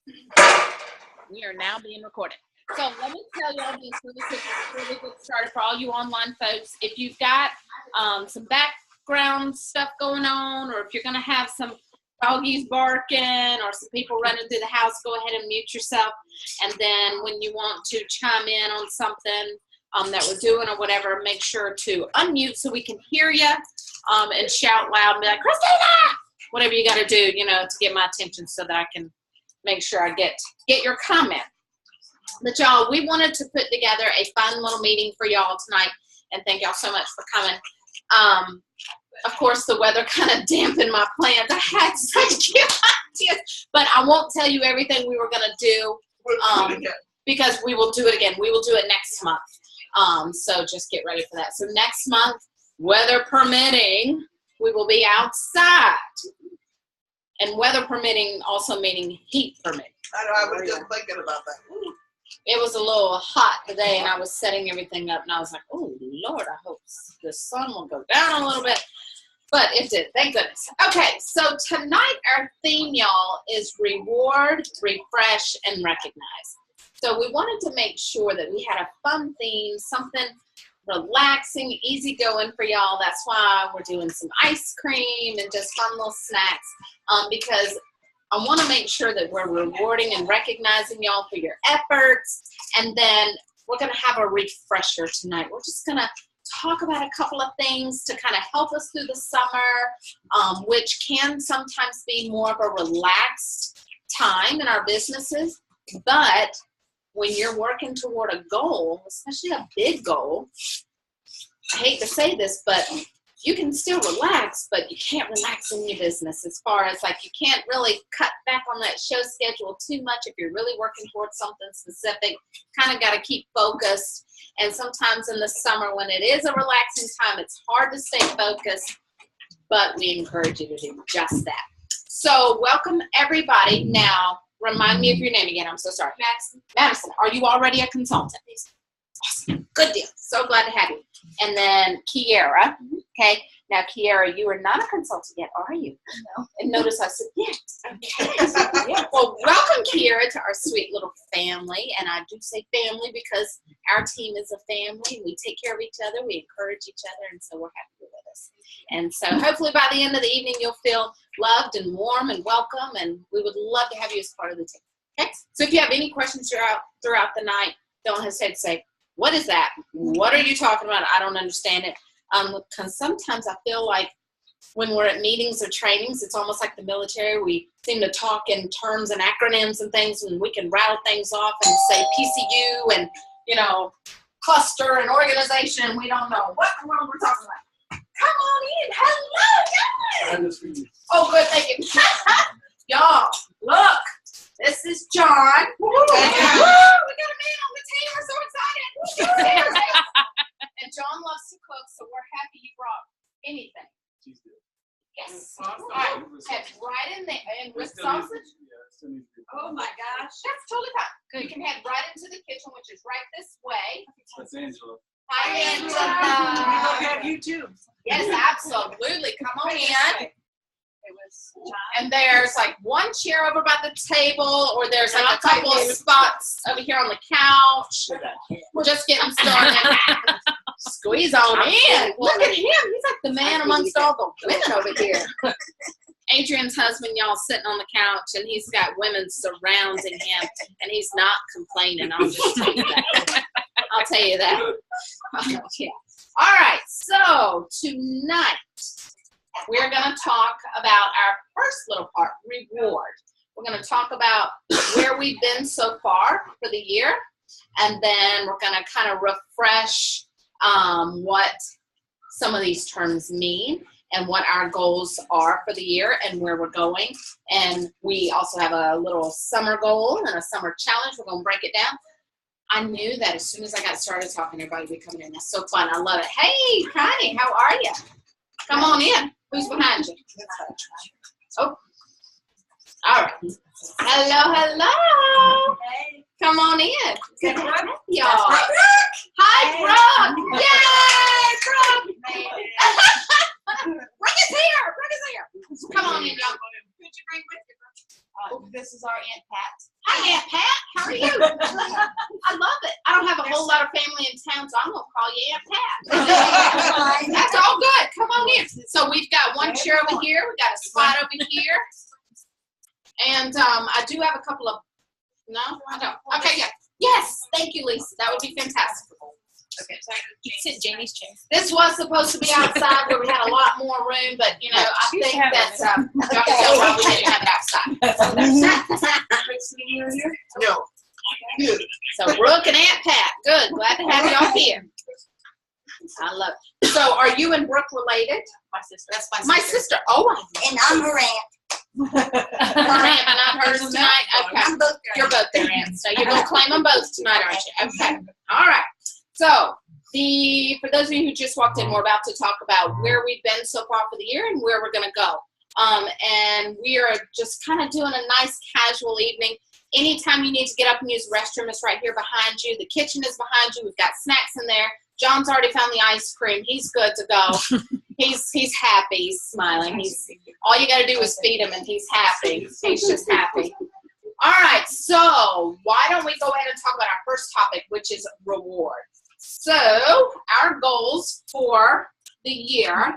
We are now being recorded. So let me tell y'all this really quick before we get started for all you online folks. If you've got some background stuff going on, or if you're going to have some doggies barking or some people running through the house, go ahead and mute yourself. And then when you want to chime in on something that we're doing or whatever, make sure to unmute so we can hear you and shout loud and be like, Christina! Whatever you got to do, to get my attention so that I can make sure I get your comment. But y'all, we wanted to put together a fun little meeting for y'all tonight, and thank y'all so much for coming. Of course, the weather kind of dampened my plans. I had such cute ideas, but I won't tell you everything we were going to do because we will do it again. We will do it next month. So just get ready for that. So next month, weather permitting, we will be outside. And weather permitting also meaning heat permitting. I know, I was just thinking about that. It was a little hot today, and I was setting everything up, and I was like, oh, Lord, I hope the sun will go down a little bit. But it did, thank goodness. Okay, so tonight our theme, y'all, is reward, refresh, and recognize. So we wanted to make sure that we had a fun theme, something relaxing, easygoing for y'all. That's why we're doing some ice cream and just fun little snacks, because I want to make sure that we're rewarding and recognizing y'all for your efforts. And then we're going to have a refresher tonight. We're just going to talk about a couple of things to kind of help us through the summer, which can sometimes be more of a relaxed time in our businesses. But when you're working toward a goal, especially a big goal, I hate to say this, but you can still relax, but you can't relax in your business as far as you can't really cut back on that show schedule too much if you're really working towards something specific. Kind of got to keep focused. And sometimes in the summer when it is a relaxing time, it's hard to stay focused, but we encourage you to do just that. So welcome everybody. Now, remind me of your name again. I'm so sorry. Madison, are you already a consultant? Awesome. Good deal. So glad to have you. And then Kiara. Okay. Now, Kiara, you are not a consultant yet, are you? No. And notice I said yes. Okay. Yeah. Well, welcome, Kiara, to our sweet little family. And I do say family because our team is a family. We take care of each other. We encourage each other. And so we're happy you're with us. And so hopefully by the end of the evening, you'll feel loved and warm and welcome. And we would love to have you as part of the team. Okay. So if you have any questions throughout the night, don't hesitate to say, what is that? What are you talking about? I don't understand it. Because sometimes I feel like when we're at meetings or trainings, it's almost like the military. We seem to talk in terms and acronyms and things, and we can rattle things off and say PCU and, cluster and organization. We don't know what in the world we're talking about. Come on in. Hello, guys. Oh, good. Thank you. Y'all, look. This is John. Woo! We got a man on the team. We're so excited. And John loves to cook, so we're happy you brought anything. Yes. All right. Head right in there. And with sausage? Oh, my gosh. That's totally fine. Good. You can head right into the kitchen, which is right this way. That's Angela. Hi, Angela. We look at you, too. Yes, absolutely. Come on in. And there's one chair over by the table, or there's a couple of spots over here on the couch. We're just getting started. Squeeze on in. Look at him. He's like the man amongst all the women over here. Adrian's husband, y'all, sitting on the couch, and he's got women surrounding him, and he's not complaining. I'll just tell you that. I'll tell you that. Yeah. All right. So tonight, we're going to talk about our first little part, reward. We're going to talk about where we've been so far for the year, and then we're going to kind of refresh what some of these terms mean and what our goals are for the year and where we're going. And we also have a little summer goal and a summer challenge. We're going to break it down. I knew that as soon as I got started talking, everybody would be coming in. That's so fun. I love it. Hey, Connie, how are you? Come on in. Who's behind you? Oh, all right. Hello. Hey. Come on in. Good morning, y'all. Hi, Brooke. Yay, Brooke. Brooke is here. Come on in, y'all. Who'd you bring with you, Brooke? This is our Aunt Pat. Hi, Aunt Pat. How are you? I love it. I don't have a whole lot of family in town, so I'm going to call you Aunt Pat. That's all good. Come on in. So we've got one chair over here. We've got a spot over here. And I do have a couple of, no, I don't. Okay, yeah. Yes, thank you, Lisa. That would be fantastic. Okay, so you sit Jamie's chair. This was supposed to be outside where we had a lot more room, but, you know, I think that y'all can tell why we didn't have it outside. No. So Brooke and Aunt Pat, good. Glad to have y'all here. I love it. So are you and Brooke related? My sister. That's my sister. Oh, And I'm her aunt. her aunt, but not hers tonight. Okay. I'm both You're both their aunts. So you're gonna claim them both tonight, aren't you? Okay. All right. So for those of you who just walked in, we're about to talk about where we've been so far for the year and where we're gonna go. And we are just kind of doing a nice casual evening. Anytime you need to get up and use the restroom, it's right here behind you. The kitchen is behind you. We've got snacks in there. John's already found the ice cream. He's good to go. He's happy. He's smiling. All you got to do is feed him, and he's happy. He's just happy. All right, so why don't we go ahead and talk about our first topic, which is reward. So our goals for the year,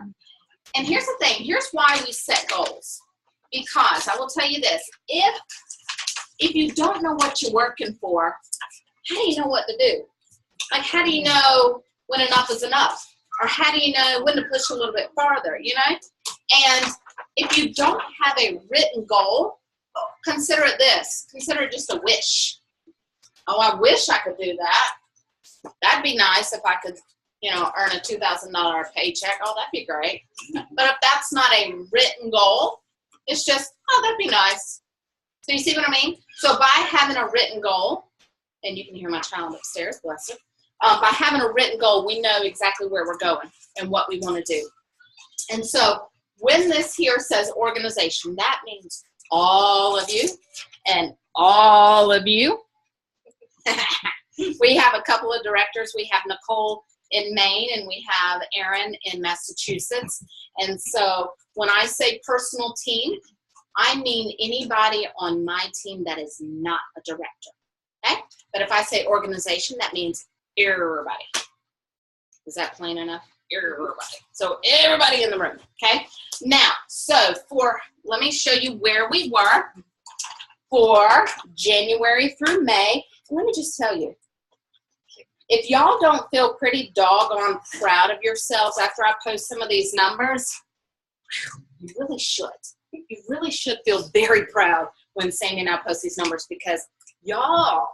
and here's the thing. Here's why we set goals. Because I will tell you this. If you don't know what you're working for, how do you know what to do? Like, how do you know when enough is enough? Or how do you know when to push a little bit farther, you know? And if you don't have a written goal, consider it this. Consider it just a wish. Oh, I wish I could do that. That'd be nice if I could, you know, earn a $2,000 paycheck. Oh, that'd be great. But if that's not a written goal, it's just, oh, that'd be nice. So you see what I mean? So by having a written goal, and you can hear my child upstairs, bless her. By having a written goal, we know exactly where we're going and what we want to do. And so when this here says organization, that means all of you and all of you. We have a couple of directors. We have Nicole in Maine and we have Erin in Massachusetts. And so when I say personal team, I mean anybody on my team that is not a director. Okay? But if I say organization, that means everybody. Is that plain enough? Everybody. So everybody in the room. Okay? Now, so let me show you where we were for January through May. Let me just tell you, if y'all don't feel pretty doggone proud of yourselves after I post some of these numbers, you really should. You really should feel very proud when Sandy and I post these numbers because y'all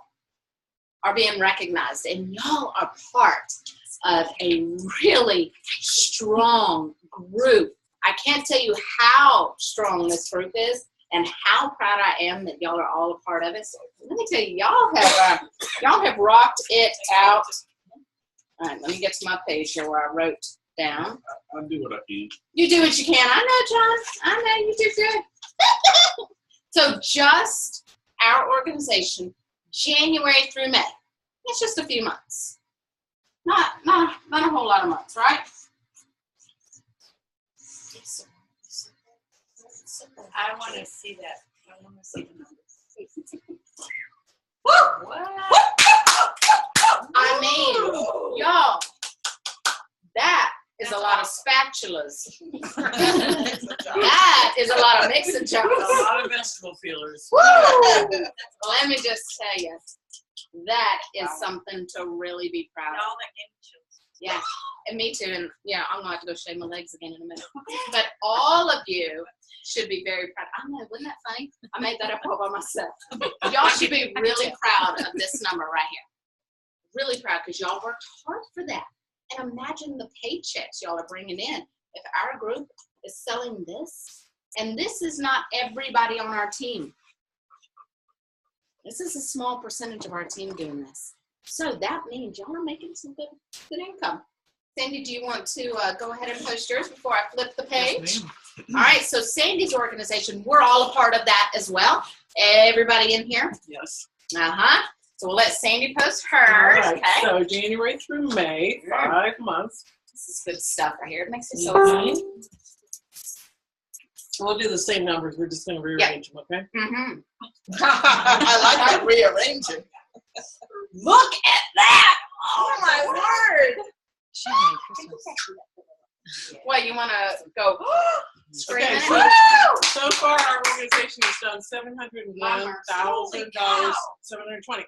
are being recognized and y'all are part of a really strong group. I can't tell you how strong this group is and how proud I am that y'all are all a part of it. So let me tell you, y'all have rocked it out. All right, let me get to my page here where I wrote down. I'll do what I can. You do what you can. I know, John. I know you do good. So just our organization, January through May. It's just a few months. Not a whole lot of months, right? I want to see that. I want to see the numbers. Woo! What? I mean, y'all, that is a lot of spatulas. That is a lot of mixing jars. A lot of vegetable peelers. Woo! Let me just tell you, that is something to really be proud of. All that gave me chills. Yeah, and me too. And yeah, I'm gonna have to go shave my legs again in a minute. But all of you should be very proud. I know, wasn't that funny? I made that up all by myself. Y'all should be really proud of this number right here. Really proud because y'all worked hard for that. And imagine the paychecks y'all are bringing in. If our group is selling this, and this is not everybody on our team. This is a small percentage of our team doing this. So that means y'all are making some good income. Sandy, do you want to go ahead and post yours before I flip the page? Yes, all right, so Sandy's organization, we're all a part of that as well. Everybody in here? yes. Uh-huh. So we'll let Sandy post All hers. right, Okay. so January through May, 5 months. This is good stuff right here. It makes it so Mhm. easy. We'll do the same numbers. We're just going to rearrange them, okay? Mm-hmm. I like that rearranging. Look at that! Oh my word! What, you want to go screaming? Okay, Woo! so far our organization has done $701,000, $720.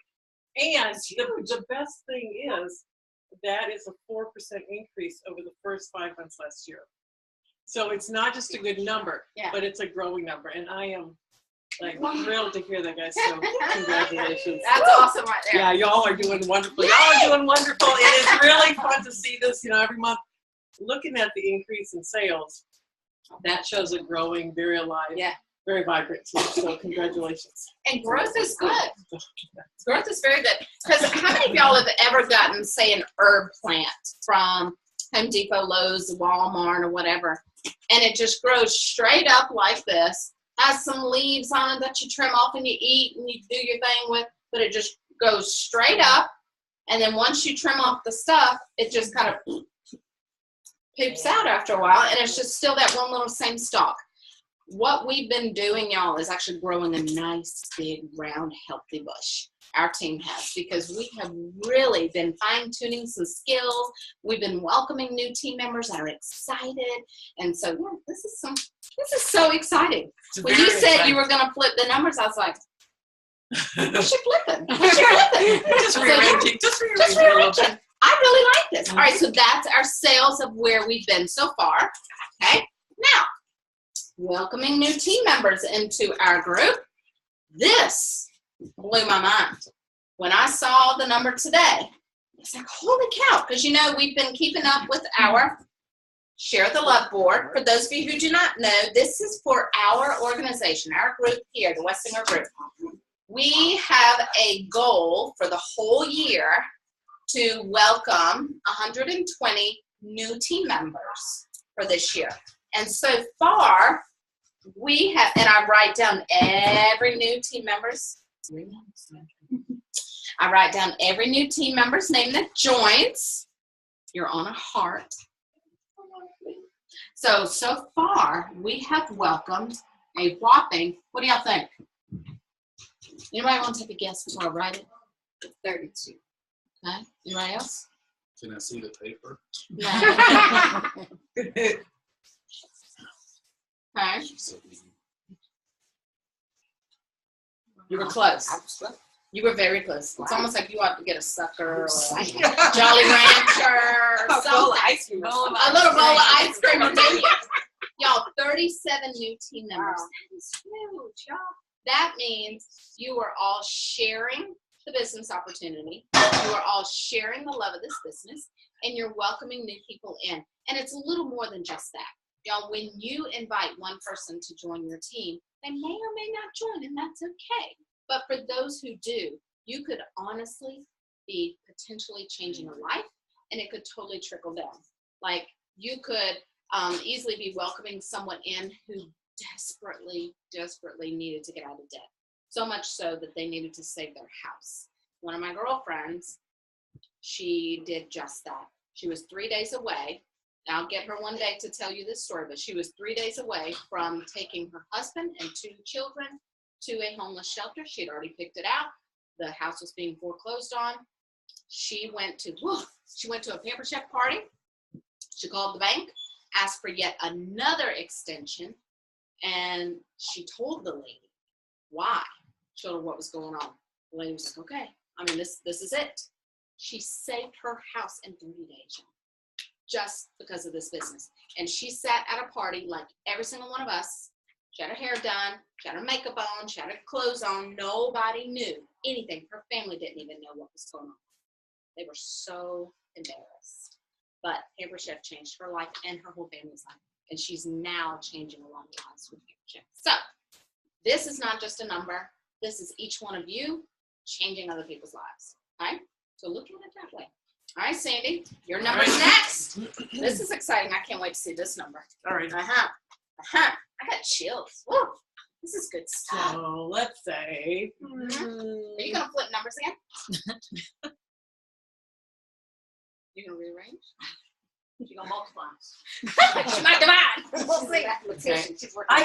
And the best thing is that is a 4% increase over the first 5 months last year. So it's not just a good number, but it's a growing number. And I am like thrilled to hear that, guys. So congratulations. That's awesome right there. Yeah, y'all are doing wonderful. Y'all are doing wonderful. It is really fun to see this, every month. Looking at the increase in sales, that shows a growing, very alive, very vibrant team. So congratulations. And growth is good. Growth is very good. Because how many of y'all have ever gotten, say, an herb plant from Home Depot, Lowe's, Walmart, or whatever, and it just grows straight up like this, has some leaves on it that you trim off and you eat and you do your thing with, but it just goes straight up, and then once you trim off the stuff, it just kind of poops out after a while, and it's just still that one little same stalk. What we've been doing, y'all, is actually growing a nice, big, round, healthy bush. Our team has, because we have really been fine-tuning some skills. We've been welcoming new team members that are excited, and so this is so exciting. When you said you were going to flip the numbers, I was like, what's she flipping? What's she flipping? Just rearranging. I really like this. All right, so that's our sales of where we've been so far. Okay, now welcoming new team members into our group. This blew my mind. When I saw the number today, it's like, holy cow, because we've been keeping up with our Share the Love board. For those of you who do not know, this is for our organization, our group here, the Wessinger group. We have a goal for the whole year to welcome 120 new team members for this year. And so far, we have, and I write down every new team member's, I write down every new team member's name that joins. You're on a heart. So far, we have welcomed a whopping, what do y'all think? Anybody want to take a guess before I write it? 32. Okay. Anybody else? Can I see the paper? No. Okay. You were close. You were very close. It's almost like you ought to get a sucker or a Jolly Rancher or something. A little bowl of ice cream or maybe. Y'all, 37 new team members. That is huge, y'all. That means you are all sharing the business opportunity. You are all sharing the love of this business, and you're welcoming new people in. And it's a little more than just that. Y'all, when you invite one person to join your team, they may or may not join, and that's okay. But for those who do, you could honestly be potentially changing a life, and it could totally trickle down. Like, you could easily be welcoming someone in who desperately needed to get out of debt. So much so that they needed to save their house. One of my girlfriends, she did just that. She was 3 days away. And I'll get her one day to tell you this story, but she was 3 days away from taking her husband and 2 children to a homeless shelter. She had already picked it out. The house was being foreclosed on. She went to a paper check party. She called the bank, asked for yet another extension, and she told the lady why. She told her what was going on. The lady was like, okay, this is it. She saved her house in 3 days just because of this business. And she sat at a party like every single one of us. She had her hair done, she had her makeup on, she had her clothes on. Nobody knew anything. Her family didn't even know what was going on. They were so embarrassed. But Paper Chef changed her life and her whole family's life. And she's now changing a lot of lives with Paper Chef. So this is not just a number. This is each one of you changing other people's lives. All right? So look at it that way. All right, Sandy, your number's next. This is exciting. I can't wait to see this number. All right. I got chills. Woo. This is good stuff. So let's say. Are you going to flip numbers again? You're going to rearrange? You're going to multiply? She might divide. We'll see. Okay. I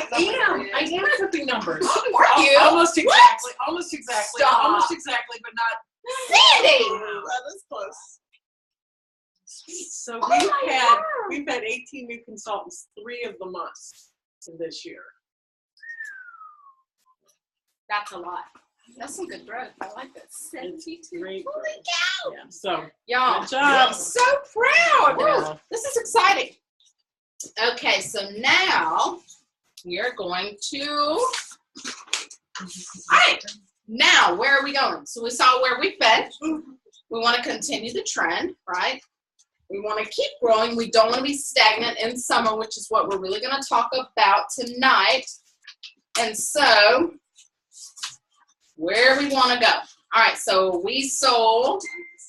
am flipping numbers. Are you? Almost exactly. Almost exactly. Stop. Almost exactly, but not. Sandy! That is close. So Oh we've had 18 new consultants 3 of the months this year. That's a lot. That's some good growth. I like that. It's 72. great. Holy cow! Yeah. So Y'all, good job. I'm so proud. Yeah. This is exciting. Okay, so now we're going to. All right. Now, where are we going? So we saw where we've been. We want to continue the trend, right? We want to keep growing. We don't want to be stagnant in summer, which is what we're really going to talk about tonight. And so, where we want to go. All right, so we sold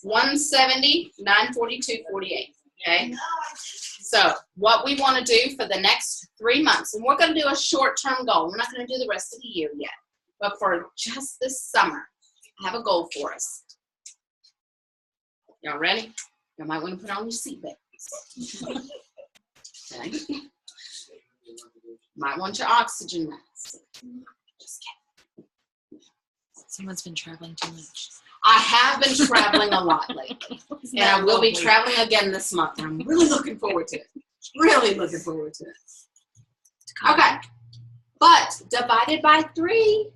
170, 942.48. Okay. So what we want to do for the next 3 months, and we're going to do a short-term goal. We're not going to do the rest of the year yet, but for just this summer, I have a goal for us. Y'all ready? You might want to put on your seatbelts. Okay. Might want your oxygen mask. Just kidding. Someone's been traveling too much. I have been traveling a lot lately, and I will be traveling again this month. I'm really looking forward to it. Really looking forward to it. Okay, but divided by 3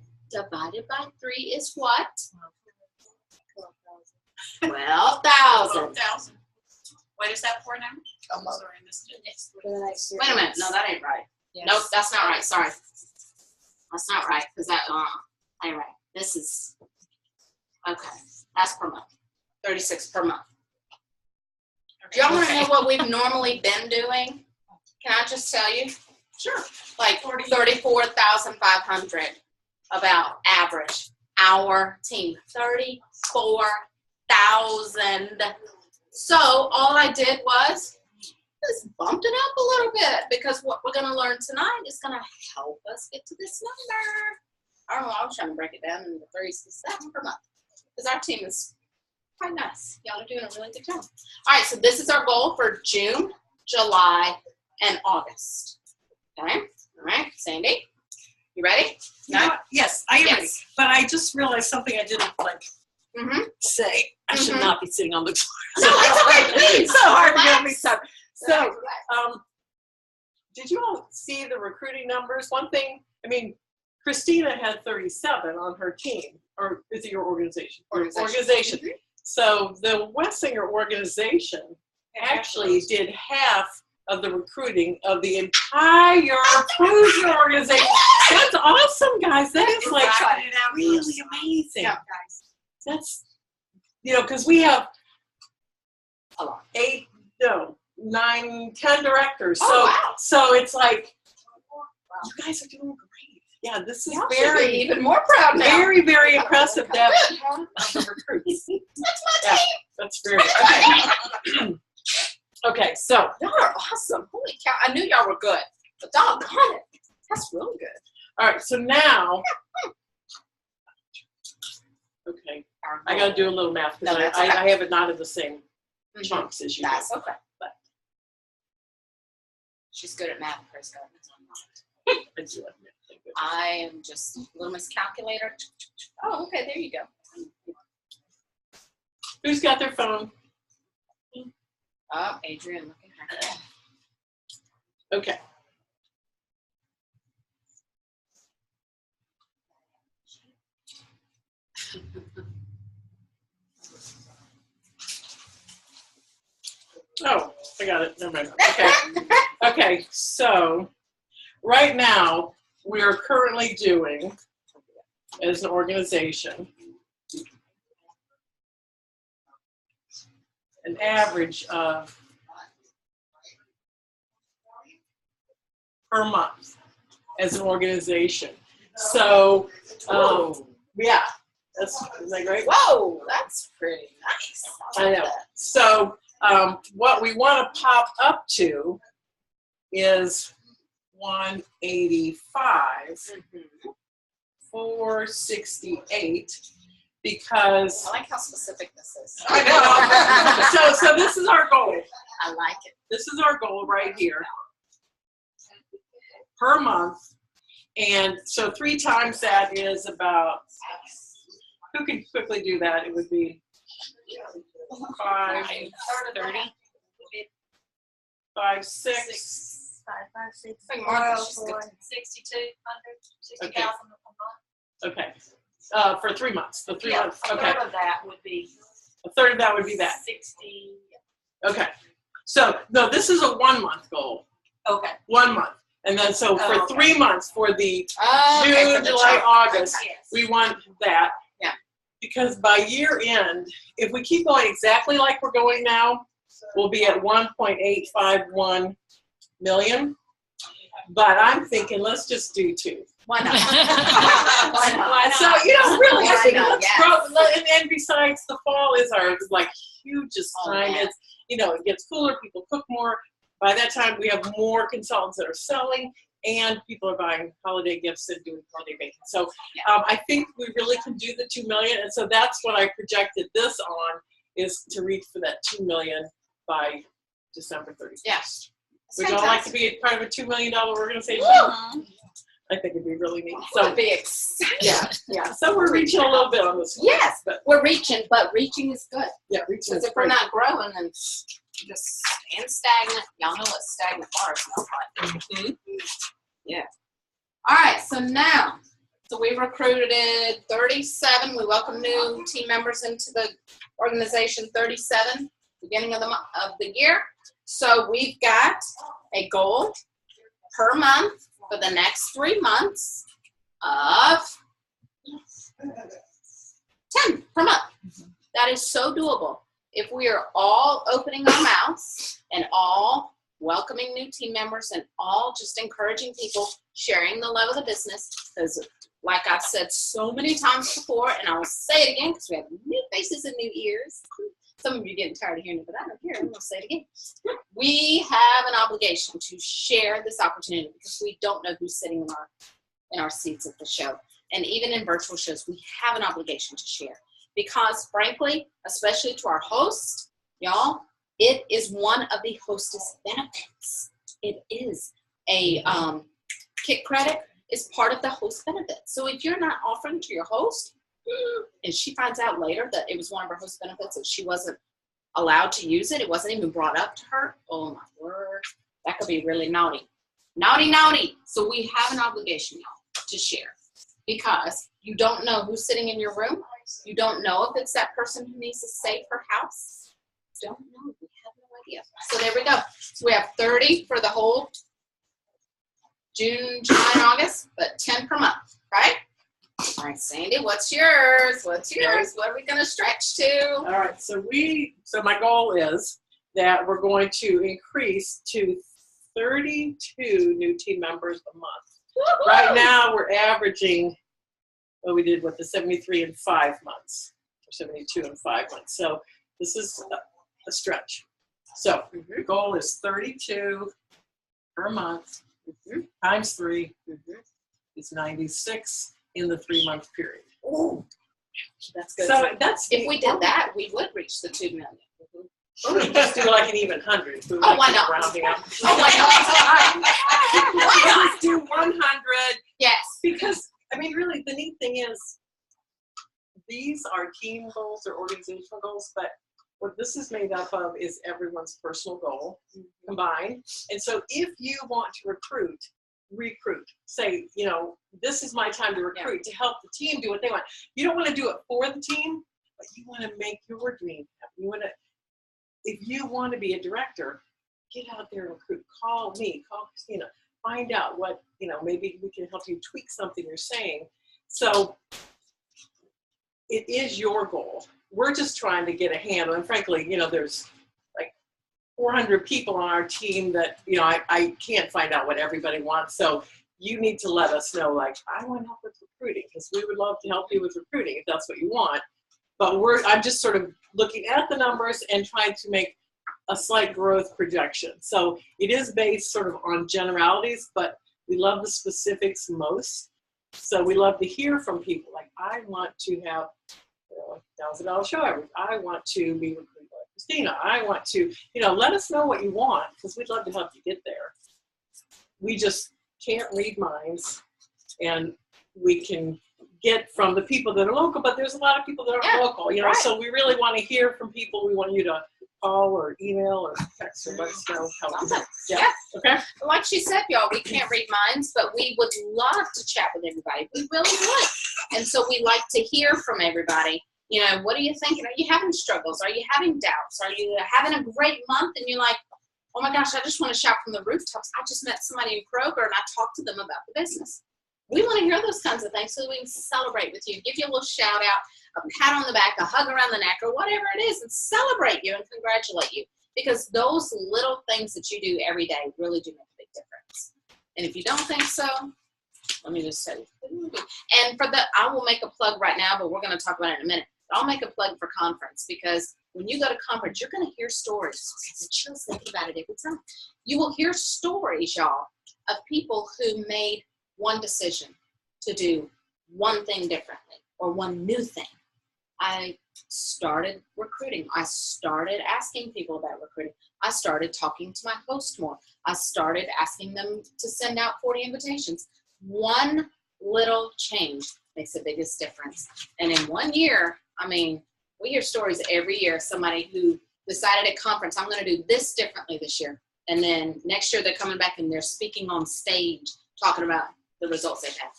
is what? 12,000. 12,000. What is that for now? A mother Sorry, I missed it. Wait a minute. No, that ain't right. Nope, that's not right. Sorry. That's not right. Because that, ain't right. This is, okay. That's per month. 36 per month. Do y'all want to know what we've normally been doing? Can I just tell you? Sure. Like 34,500 about average. Our team. 34,000. So all I did was just bumped it up a little bit because what we're going to learn tonight is going to help us get to this number. I don't know, I was trying to break it down into 37 per month because our team is quite nice. Y'all are doing a really good job. All right, so this is our goal for June, July, and August. Okay, all right, Sandy, you ready? You know what? Yes, I am ready. Yes. But I just realized something I didn't say. I should Mhm. not be sitting on the floor. No, it's okay, please. It's so hard to get me Relax. started. So, did you all see the recruiting numbers? One thing, I mean, Christina had 37 on her team, or is it your organization? Organization. Mhm. So the Wessinger organization actually did half of the recruiting of the entire Cruiser organization. That's awesome, guys. That is like really amazing. Yeah. That's, because we have A lot. 9, 10 directors. Oh, So, wow. so it's like, you guys are doing great. Yeah, this is Y'all should be very, even more proud now. very, very impressive to have half of the recruits. That's my Yeah, team. that's very okay. Okay, so Y'all are awesome. Holy cow. I knew y'all were good, but doggone it. That's really good. all right, so now, okay, I got to do a little math No, because that's okay. I have it not in the same Mhm. chunks as you do. That's okay. But she's good at math, Chris. God, I'm not. I do have math. Thank you. I am just a little miscalculator. Oh, okay. There you go. Who's got their phone? Oh, Adrian, looking happy. Okay. Oh, I got it. Never mind. Okay. Okay, so right now we are currently doing, as an organization, an average of per month as an organization. So, yeah, isn't that great? Whoa, that's pretty nice. I know. So, what we want to pop up to is 185, 468, because I like how specific this is. I know. So this is our goal. I like it. This is our goal right here per month. And so 3 times that is about, who can quickly do that? It would be 5, 30. 5, 6. 5, 5, 6, Like 4, Martha, she's 4. 6,200, Okay. 60,000 a month. Okay. For 3 months. The 3 months. A Okay. third of that would be A third of that would be that. 60. Okay. So, no, this is a 1 month goal. Okay. 1 month. And then so for Oh, okay. 3 months, for the Okay, June, for the July, child. August, Yes. we want that. Yeah. Because by year end, if we keep going exactly like we're going now, we'll be at 1.851 million. But I'm thinking, let's just do 2. Why not? Why not? So, really, I Why think not? let's Yes. grow. And besides, the fall is our hugest Oh, time. man. It's, it gets cooler, people cook more. By that time, we have more consultants that are selling, and people are buying holiday gifts and doing holiday baking. So I think we really can do the 2 million, and so that's what I projected this on, is to reach for that 2 million by December 31st. Yes. Would y'all like to be a part of a $2 million organization? Woo! I think it'd be really neat. That So would be exciting. yeah. So we're reaching a little bit on this one. Yes, but we're reaching, but reaching is good. yeah, reaching Because is if we're great. not growing, then just stand stagnant. Y'all know what stagnant water smells like. Mm-hmm. Yeah. All right, so now, we recruited 37. We welcome new team members into the organization, 37, beginning of the year. So we've got a goal per month for the next 3 months of 10 per month. That is so doable. If we are all opening our mouths and all welcoming new team members and all just encouraging people, sharing the love of the business, because like I've said so many times before, and I will say it again because we have new faces and new ears. Some of you are getting tired of hearing it, but I don't care. I'm going to say it again. We have an obligation to share this opportunity because we don't know who's sitting in our seats at the show. And even in virtual shows, we have an obligation to share. Because frankly, especially to our host, y'all, it is one of the hostess benefits. It is a kit credit is part of the host benefit. So if you're not offering to your host, and she finds out later that it was one of her host benefits and she wasn't allowed to use it, it wasn't even brought up to her, oh my word, that could be really naughty. Naughty, naughty. So we have an obligation, y'all, to share. Because you don't know who's sitting in your room. You don't know if it's that person who needs to save her house. Don't know. We have no idea. So there we go. So we have 30 for the whole June, July, and August, but 10 per month, right? All right, Sandy, what's yours? What's yours? What are we going to stretch to? All right, so my goal is that we're going to increase to 32 new team members a month. Woo-hoo! Right now, we're averaging, we did the 73 in 5 months, or 72 in 5 months. So this is a stretch. So the goal is 32 per month times 3 is 96 in the 3 month period. Ooh, that's good. So that's if we did that, we would reach the 2 million. Or we just do like an even 100. We Oh, why not? Rounding up. Oh, why not? Why not? Let's do 100. Yes. Because, really, the neat thing is, these are team goals or organizational goals, but what this is made up of is everyone's personal goal combined. And so if you want to recruit. Say, this is my time to recruit to help the team do what they want. You don't want to do it for the team, but you want to make your dream happen. If you want to be a director, get out there and recruit. Call me, call Christina, find out what, maybe we can help you tweak something you're saying. So it is your goal. We're just trying to get a handle. And frankly, there's like 400 people on our team that, I can't find out what everybody wants. So you need to let us know, I want help with recruiting, because we would love to help you with recruiting if that's what you want. But I'm just sort of looking at the numbers and trying to make a slight growth projection. So it is based sort of on generalities, but we love the specifics most. So we love to hear from people. I want to have $1,000 show average. I want to be recruited by Christina. I want to, let us know what you want because we'd love to help you get there. We just can't read minds, and we can get from the people that are local, but there's a lot of people that aren't local, right. So we really want to hear from people. We want you to call or email or text or let us know how to do. Yeah. Okay. Like she said, y'all, we can't read minds, but we would love to chat with everybody. We really would. And so we like to hear from everybody. What are you thinking? Are you having struggles? Are you having doubts? Are you having a great month? And you're like, oh my gosh, I just want to shout from the rooftops. I just met somebody in Kroger and I talked to them about the business. We want to hear those kinds of things so we can celebrate with you, give you a little shout out, a pat on the back, a hug around the neck, or whatever it is, and celebrate you and congratulate you. Because those little things that you do every day really do make a big difference. And if you don't think so, let me just say. And I will make a plug right now, but we're going to talk about it in a minute. I'll make a plug for conference because when you go to conference, you're going to hear stories. It's chills thinking about it every time. You will hear stories, y'all, of people who made one decision to do one thing differently or one new thing. I started recruiting. I started asking people about recruiting. I started talking to my host more. I started asking them to send out 40 invitations. One little change makes the biggest difference. And in 1 year, we hear stories every year. Somebody who decided at conference, I'm going to do this differently this year. And then next year they're coming back and they're speaking on stage talking about the results they've had.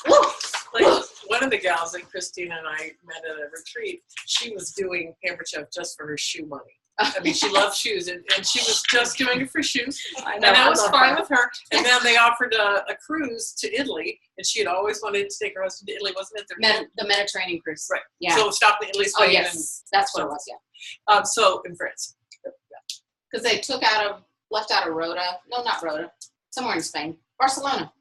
Like one of the gals that Christina and I met at a retreat, she was doing Pampered Chef just for her shoe money. She loved shoes, and she was just doing it for shoes. And that was fine with her. And then they offered a cruise to Italy, and she had always wanted to take her husband to Italy, wasn't it? The Mediterranean cruise. Right. Yeah. So stopped in Italy, Spain. Oh, yes. That's what it was, yeah. So in France. Because they left out of Rota. No, not Rota. Somewhere in Spain. Barcelona.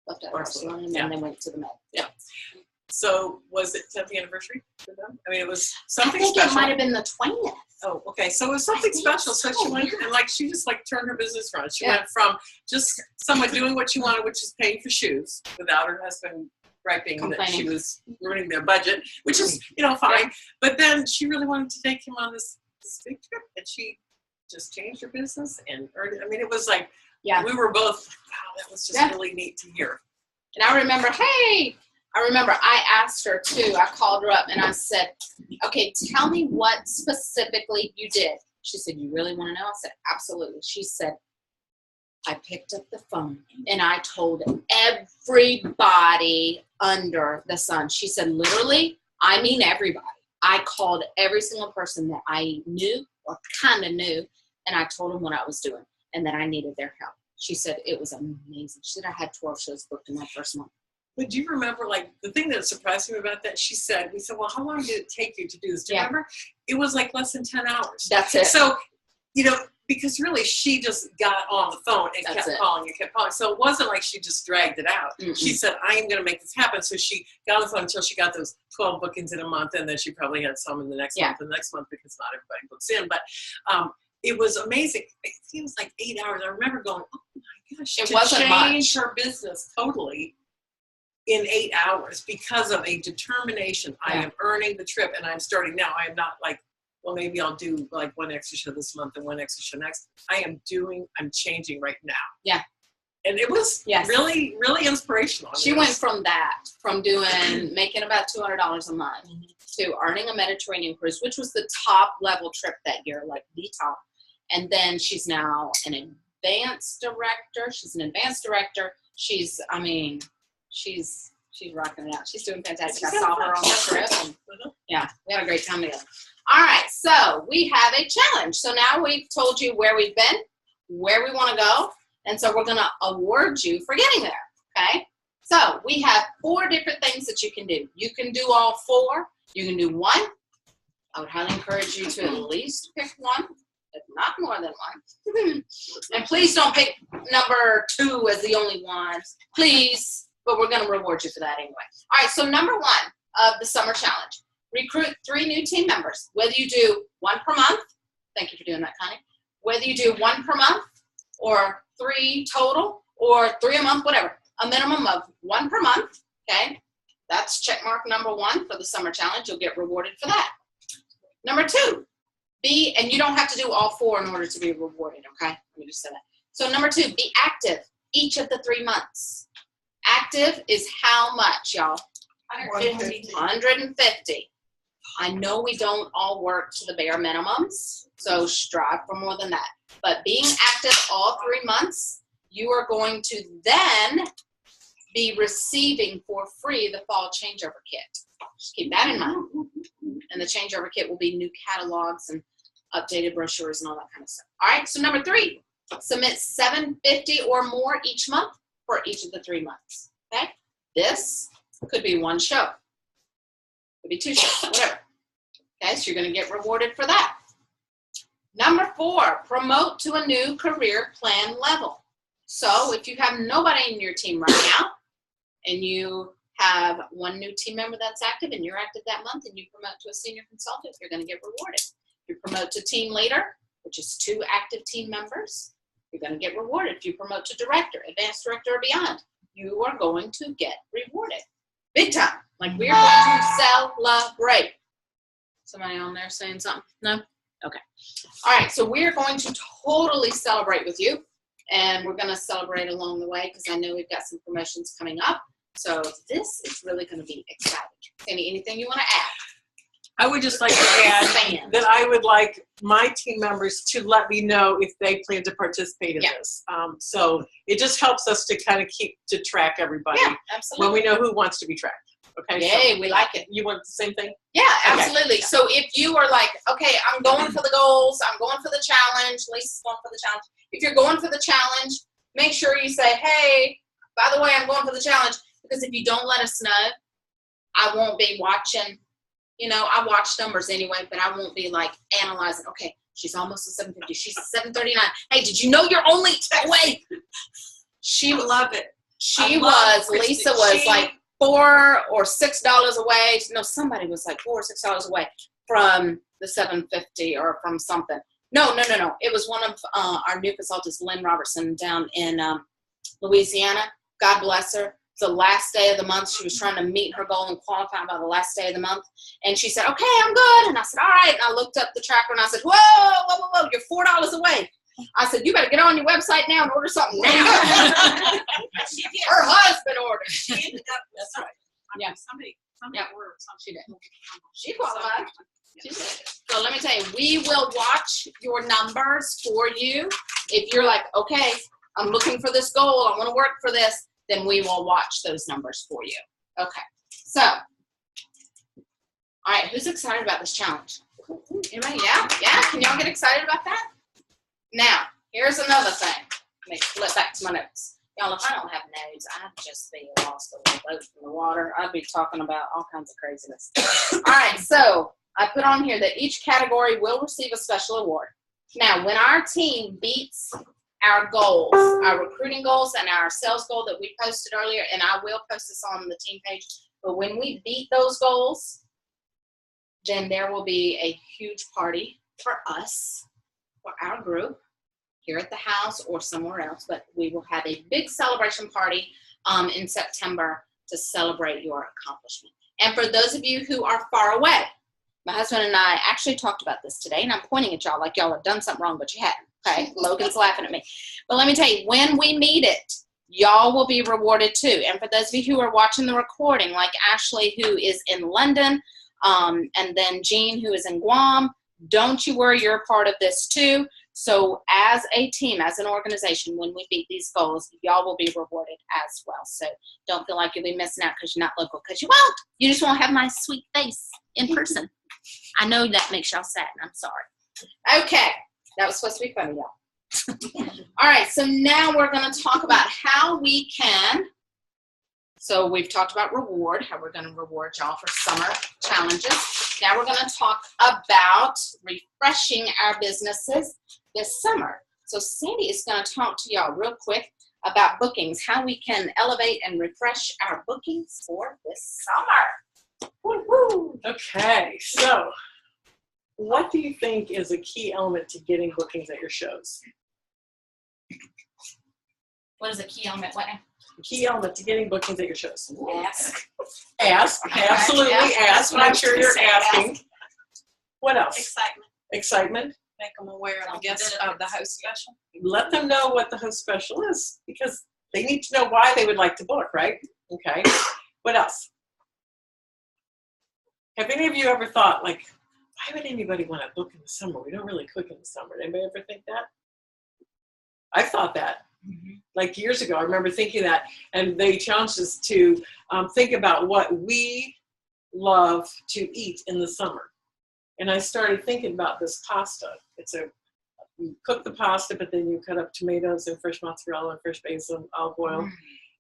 Left out of Barcelona, and then they went to the Med. Yeah. So was it 10th anniversary for them? It was something special. I think special. it might have been the 20th. Oh, okay. So it was something special. So she went and she just turned her business around. She went from just someone doing what she wanted, which is paying for shoes without her husband griping that she was ruining their budget, which is, fine. Yeah. But then she really wanted to take him on this big trip, and she just changed her business and earned it. It was like, we were both, wow, that was just really neat to hear. And I remember I asked her too. I called her up and I said, okay, tell me what specifically you did. She said, you really want to know? I said, absolutely. She said, I picked up the phone and I told everybody under the sun. She said, literally, I mean everybody. I called every single person that I knew or kind of knew, and I told them what I was doing and that I needed their help. She said, it was amazing. She said, I had 12 shows booked in my first month. But do you remember, the thing that surprised me about that, we said, well, how long did it take you to do this? Do you remember? It was less than 10 hours. That's it. So, because really she just got on the phone and kept calling. So it wasn't like she just dragged it out. Mm-hmm. She said, I am going to make this happen. So she got on the phone until she got those 12 bookings in a month, and then she probably had some in the next month and the next month because not everybody books in. But it was amazing. It seems like 8 hours. I remember going, oh my gosh, it wasn't change much. Her business totally in 8 hours because of a determination. I am earning the trip, and I'm starting now. I am not well, maybe I'll do one extra show this month and one extra show next. I'm changing right now. Yeah. And it was really, really inspirational. She went from making about $200 a month to earning a Mediterranean cruise, which was the top level trip that year, the top. And then she's now an advanced director. She's rocking it out. She's doing fantastic. I saw her on the trip. And, we had a great time together. All right, so we have a challenge. So now we've told you where we've been, where we want to go, and so we're going to award you for getting there, okay? So we have 4 different things that you can do. You can do all 4. You can do 1. I would highly encourage you to at least pick 1, if not more than 1. And please don't pick number 2 as the only one, please. But we're going to reward you for that anyway. All right, so number 1 of the summer challenge. Recruit 3 new team members. Whether you do 1 per month, thank you for doing that, Connie. Whether you do 1 per month or 3 total or 3 a month, whatever. A minimum of 1 per month, okay? That's check mark number 1 for the summer challenge. You'll get rewarded for that. Number 2, and you don't have to do all 4 in order to be rewarded, okay? Let me just say that. So number 2, be active each of the 3 months. Active is how much, y'all? 150. 150. I know we don't all work to the bare minimums, so strive for more than that. But being active all 3 months, you are going to then be receiving for free the fall changeover kit. Just keep that in mind. And the changeover kit will be new catalogs and updated brochures and all that kind of stuff. All right, so number 3, submit $750 or more each month for each of the 3 months. Okay, this could be 1 show, could be 2 shows, whatever. Okay, so you're going to get rewarded for that. Number 4, promote to a new career plan level. So if you have nobody in your team right now, and you have 1 new team member that's active, and you're active that month, and you promote to a senior consultant, you're going to get rewarded. If you promote to team leader, which is 2 active team members, you're going to get rewarded. If you promote to director, advanced director, or beyond, you are going to get rewarded. Big time. Like, we're going to celebrate. Somebody on there saying something? No? Okay. All right, so we're going to totally celebrate with you, and we're going to celebrate along the way because I know we've got some promotions coming up. So this is really going to be exciting. Anything you want to add? I would just like to add that I would like my team members to let me know if they plan to participate in this. So it just helps us to kind of keep to track everybody. Yeah, absolutely. When we know who wants to be tracked. Okay. Yay, so we like it. You want the same thing? Yeah, absolutely. Okay. So if you are like, okay, I'm going for the goals, I'm going for the challenge, Lisa's going for the challenge. If you're going for the challenge, make sure you say, hey, by the way, I'm going for the challenge. Because if you don't let us know, I won't be watching. You know, I watch numbers anyway, but I won't be like analyzing. Okay, she's almost at 750. She's at 739. Hey, did you know you're only away? She love it. Lisa was like $4 or $6 away. No, somebody was like $4 or $6 away from the 750 or from something. No. It was one of our new consultants, Lynn Robertson, down in Louisiana. God bless her. The last day of the month, she was trying to meet her goal and qualify by the last day of the month. And she said, okay, I'm good. And I said, all right. And I looked up the tracker and I said, whoa, you're $4 away. I said, you better get on your website now and order something now. Her husband ordered. She ended up, that's right. Yeah. Somebody ordered something. She did. She qualified. She did. So let me tell you, we will watch your numbers for you. If you're like, okay, I'm looking for this goal, I want to work for this, then we will watch those numbers for you. Okay. So, all right, who's excited about this challenge? Anybody? Yeah? Can y'all get excited about that? Now, here's another thing. Let me flip back to my notes. Y'all, if I don't have notes, I'd just be lost a little boat in the water. I'd be talking about all kinds of craziness. All right, so I put on here that each category will receive a special award. Now, when our team beats our goals, our recruiting goals and our sales goal that we posted earlier, and I will post this on the team page, but when we beat those goals, then there will be a huge party for us, for our group, here at the house or somewhere else, but we will have a big celebration party in September to celebrate your accomplishment. And for those of you who are far away, my husband and I actually talked about this today, and I'm pointing at y'all like y'all have done something wrong, but you hadn't. Okay, Logan's laughing at me. But let me tell you, when we meet it, y'all will be rewarded too. And for those of you who are watching the recording, like Ashley, who is in London, and then Jean, who is in Guam, don't you worry, you're a part of this too. So as a team, as an organization, when we beat these goals, y'all will be rewarded as well. So don't feel like you'll be missing out because you're not local, because you won't. You just won't have my sweet face in person. I know that makes y'all sad, and I'm sorry. Okay. That was supposed to be funny, y'all. All right, so now we're going to talk about how we can, so we've talked about reward, how we're going to reward y'all for summer challenges. Now we're going to talk about refreshing our businesses this summer. So Sandy is going to talk to y'all real quick about bookings, how we can elevate and refresh our bookings for this summer. Woo-hoo. Okay, so what do you think is a key element to getting bookings at your shows? What is a key element? What? A key element to getting bookings at your shows. Ask. Ask. Absolutely ask. I'm sure you're asking. What else? Excitement. Excitement. Make them aware of the host special. Let them know what the host special is because they need to know why they would like to book, right? Okay. What else? Have any of you ever thought, like, why would anybody want to book in the summer? We don't really cook in the summer. Anybody ever think that? I've thought that. Like years ago, I remember thinking that, and they challenged us to think about what we love to eat in the summer. And I started thinking about this pasta. You cook the pasta, but then you cut up tomatoes and fresh mozzarella and fresh basil and olive oil,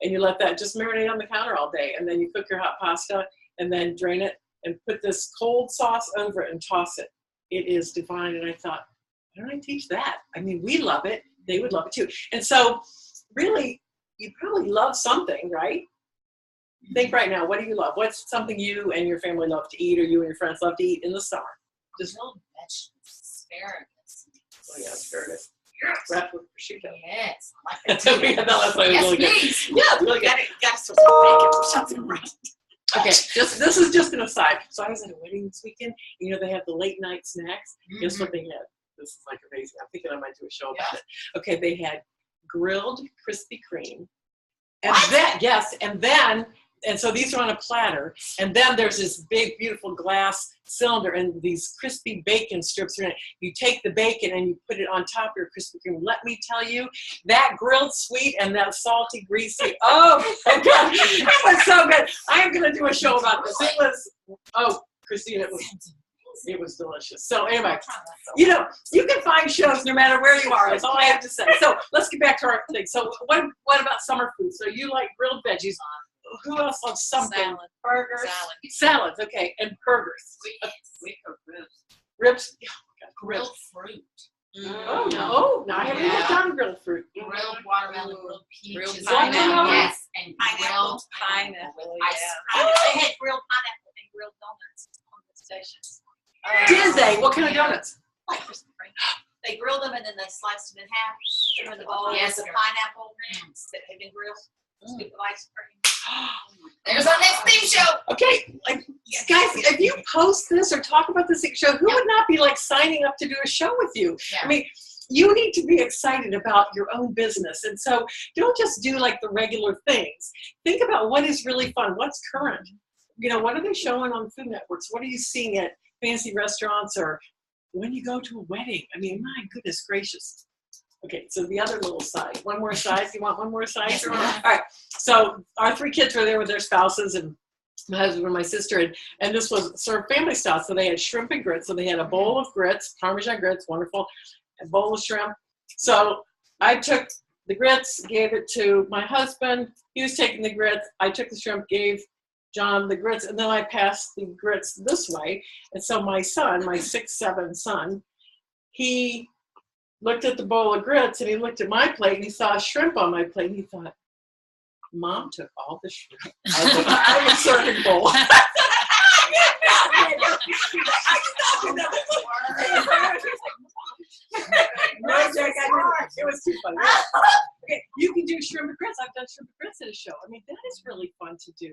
and you let that just marinate on the counter all day. And then you cook your hot pasta and then drain it and put this cold sauce over it and toss it. It is divine. And I thought, why don't I teach that? I mean, we love it. They would love it too. And so really, you probably love something, right? Think right now, what do you love? What's something you and your family love to eat or you and your friends love to eat in the summer? Just Grilled vegetables, asparagus. Oh yeah, asparagus. Wrapped with prosciutto. Yes, I like that too. Yeah, that was really Yes, good. please. Yeah, it's really good. Got some bacon or something, right? Okay, this is just an aside. So I was at a wedding this weekend. You know, they have the late night snacks. Guess what they had? This is like amazing. I'm thinking I might do a show about it. Okay, they had grilled Krispy Kreme. And then, and so these are on a platter, and then there's this big, beautiful glass cylinder, and these crispy bacon strips are in it. You take the bacon and you put it on top of your Krispy Kreme. Let me tell you, that grilled sweet and that salty, greasy, oh, my God, it was so good. I am going to do a show about this. It was, Christine, it was delicious. So anyway, you know, you can find shows no matter where you are. That's all I have to say. So let's get back to our thing. So what about summer food? So you like grilled veggies. Who else loves something? Salad. Burgers. Salads, okay, and burgers. We cook ribs. Ribs. Oh, God, Grilled ribs. fruit. Oh, no, I haven't even done grilled fruit. Grilled watermelon, grilled Grilled peaches. pineapple. Yes, and Pineapple. grilled pineapple with ice They had grilled pineapple and grilled donuts on the stations. Did they? What kind of donuts? Like Krispy Kreme. They grilled them and then they sliced them in half. Threw in the bowl Yes, with the sir. pineapple rings that had been grilled. Scoop of ice cream. There's our next theme show. Okay, like, guys, if you post this or talk about this show, who would not be like signing up to do a show with you? Yeah. I mean, you need to be excited about your own business. And so don't just do like the regular things. Think about what is really fun, what's current. You know, what are they showing on Food Networks? What are you seeing at fancy restaurants or when you go to a wedding? I mean, my goodness gracious. Okay, so the other little side. One more side. You want one more side? Yes, All right. So our 3 kids were there with their spouses and my husband and my sister, and this was served family style. So they had shrimp and grits. So they had a bowl of grits, Parmesan grits, wonderful, a bowl of shrimp. So I took the grits, gave it to my husband. He was taking the grits. I took the shrimp, gave John the grits, and then I passed the grits this way. And so my son, my 6'7" son, he looked at the bowl of grits and he looked at my plate and he saw a shrimp on my plate and he thought, Mom took all the shrimp out of the serving bowl. It was too funny. Okay, you can do shrimp and grits. I've done shrimp and grits at a show. I mean, that is really fun to do.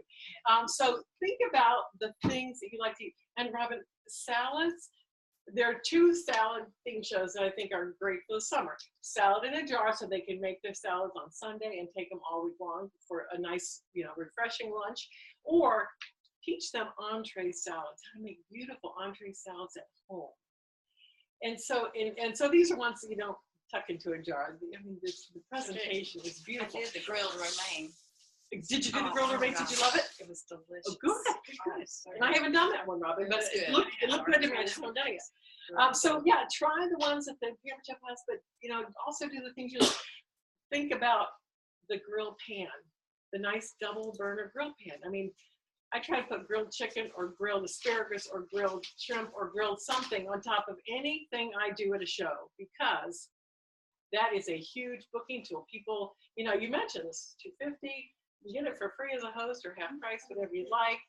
So think about the things that you like to eat. And Robin, salads. There are 2 salad theme shows that I think are great for the summer. Salad in a jar, so they can make their salads on Sunday and take them all week long for a nice, you know, refreshing lunch. Or teach them entree salads, how to make beautiful entree salads at home. And so, so these are ones that you don't tuck into a jar. I mean, the presentation is beautiful. I did the grilled romaine. Did you do the grilled romaine? Did you love it? It was delicious. Oh, good. And I haven't done that one, Robin, but it looked good to me. I just haven't done it yet. So yeah, try the ones that the Pamper Chef has, but you know, also do the things you think about. The grill pan, the nice double burner grill pan. I mean, I try to put grilled chicken or grilled asparagus or grilled shrimp or grilled something on top of anything I do at a show because that is a huge booking tool. People, you know, you mentioned this, $250. You get it for free as a host or half price, whatever you like.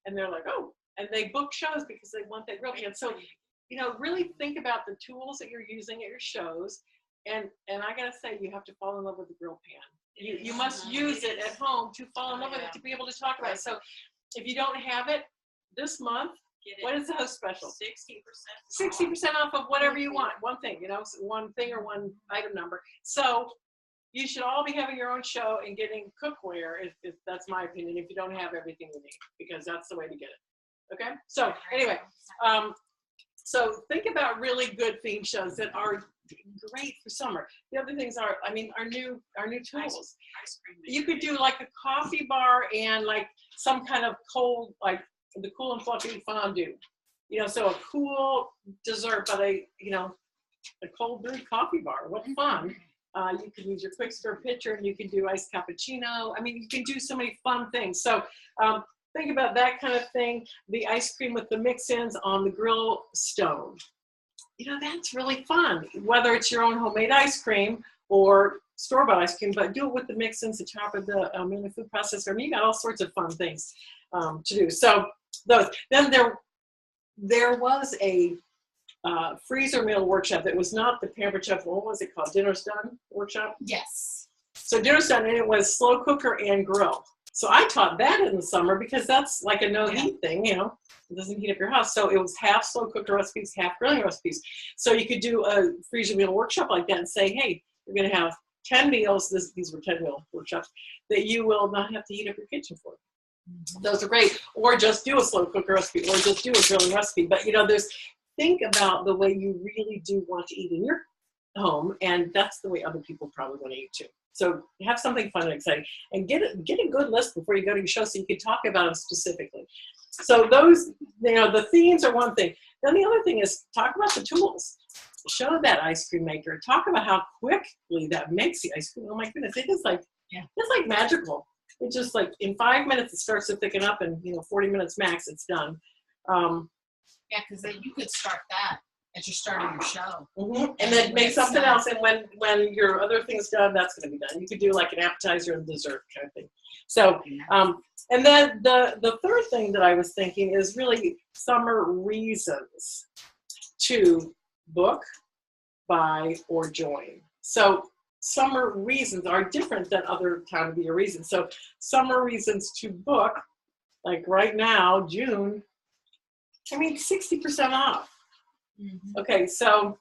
And they're like, oh, and they book shows because they want that grill pan. So, you know, really think about the tools that you're using at your shows. And I gotta say, you have to fall in love with the grill pan. You must use it at home to fall in love with it, to be able to talk about it. So if you don't have it this month, What is the host special? 60%. 60% off of whatever you want. One thing, one thing or one item number. So you should all be having your own show and getting cookware. If that's my opinion. If you don't have everything you need, because that's the way to get it. Okay. So anyway, so think about really good theme shows that are great for summer. The other things are, our new tools. Ice cream. You could do like a coffee bar and like some kind of cold, like the cool and fluffy fondue. So a cool dessert, but a cold brewed coffee bar. What fun. You can use your quick stir pitcher and you can do iced cappuccino. You can do so many fun things. So think about that kind of thing. The ice cream with the mix-ins on the grill stove. That's really fun. Whether it's your own homemade ice cream or store-bought ice cream, but do it with the mix-ins, the top of the in the food processor. You got all sorts of fun things to do. So those. Then there was a freezer meal workshop that was not the Pampered Chef. What was it called? Dinner's Done workshop? Yes. So Dinner's Done, and it was slow cooker and grill. So I taught that in the summer because that's like a no heat thing, it doesn't heat up your house. So it was half slow cooker recipes, half grilling recipes. So you could do a freezer meal workshop like that and say, hey, you're going to have 10 meals. These were 10 meal workshops that you will not have to heat up your kitchen for. Those are great. Or just do a slow cooker recipe, or just do a grilling recipe. But think about the way you really do want to eat in your home, and that's the way other people probably want to eat too. So have something fun and exciting, and get a good list before you go to your show so you can talk about them specifically. So those, the themes are one thing. Then the other thing is talk about the tools. Show that ice cream maker. Talk about how quickly that makes the ice cream. Oh my goodness, it's like magical. It's just like in 5 minutes it starts to thicken up, and 40 minutes max, it's done. Yeah, because then you could start that at your start of your show. Mm-hmm. And then make something else, and when your other thing's done, that's going to be done. You could do like an appetizer and dessert kind of thing. So, and then the third thing that I was thinking is really summer reasons to book, buy, or join. So summer reasons are different than other time of year reasons. So summer reasons to book, like right now, June, 60% off. Mm-hmm. Okay, so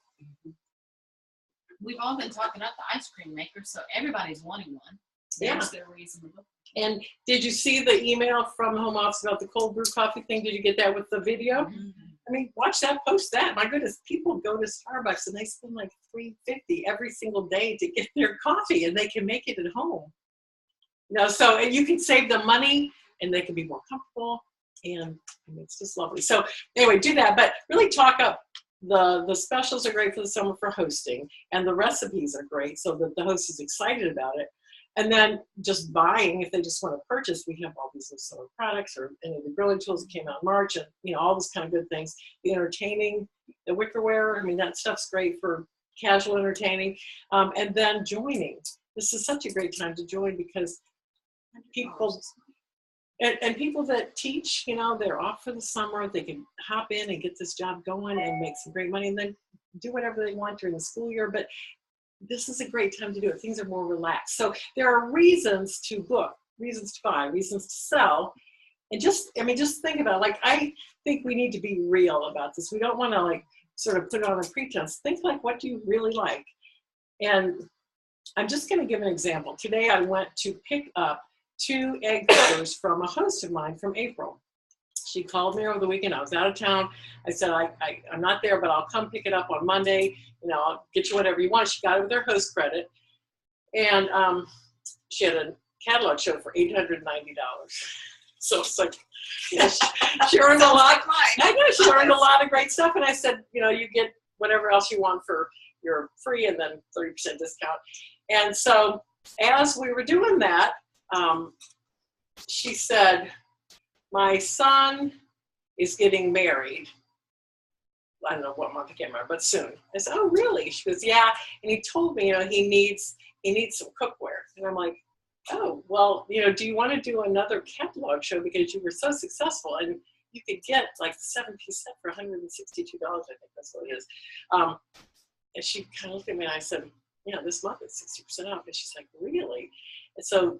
we've all been talking about the ice cream maker, so everybody's wanting one. There's their reason to book. And did you see the email from the home office about the cold brew coffee thing? Did you get that with the video? Mm-hmm. Watch that, post that. My goodness, people go to Starbucks and they spend like $3.50 every single day to get their coffee, and they can make it at home. So and you can save them money, and they can be more comfortable, and it's just lovely. So anyway, do that, but really talk up. The specials are great for the summer for hosting, and the recipes are great so that the host is excited about it. And then just buying, if they just want to purchase, we have all these summer products, or any of the grilling tools that came out in March, and all those kind of good things. The entertaining, the wickerware, that stuff's great for casual entertaining. And then joining. This is such a great time to join because people and people that teach, they're off for the summer. They can hop in and get this job going and make some great money, and then do whatever they want during the school year. But this is a great time to do it. Things are more relaxed. So there are reasons to book, reasons to buy, reasons to sell. And just think about it. I think we need to be real about this. We don't want to sort of put it on a pretense. Think what do you really like? And I'm just going to give an example. Today I went to pick up 2 egg cutters from a host of mine from April. She called me over the weekend. I was out of town. I said, I'm not there, but I'll come pick it up on Monday. I'll get you whatever you want. She got it with her host credit. And she had a catalog show for $890. So it's like, she earned a lot. I know, she earned a lot of great stuff. And I said, you get whatever else you want for your free, and then 30% discount. And so as we were doing that, she said, my son is getting married. I don't know what month, I can't remember, but soon. I said, oh, really? She goes, yeah. And he told me, he needs some cookware. And I'm like, oh, well, do you want to do another catalog show because you were so successful and you could get like the 7-piece set for $162, I think that's what it is. And she kind of looked at me and I said, yeah, this month it's 60% off. And she's like, really? And so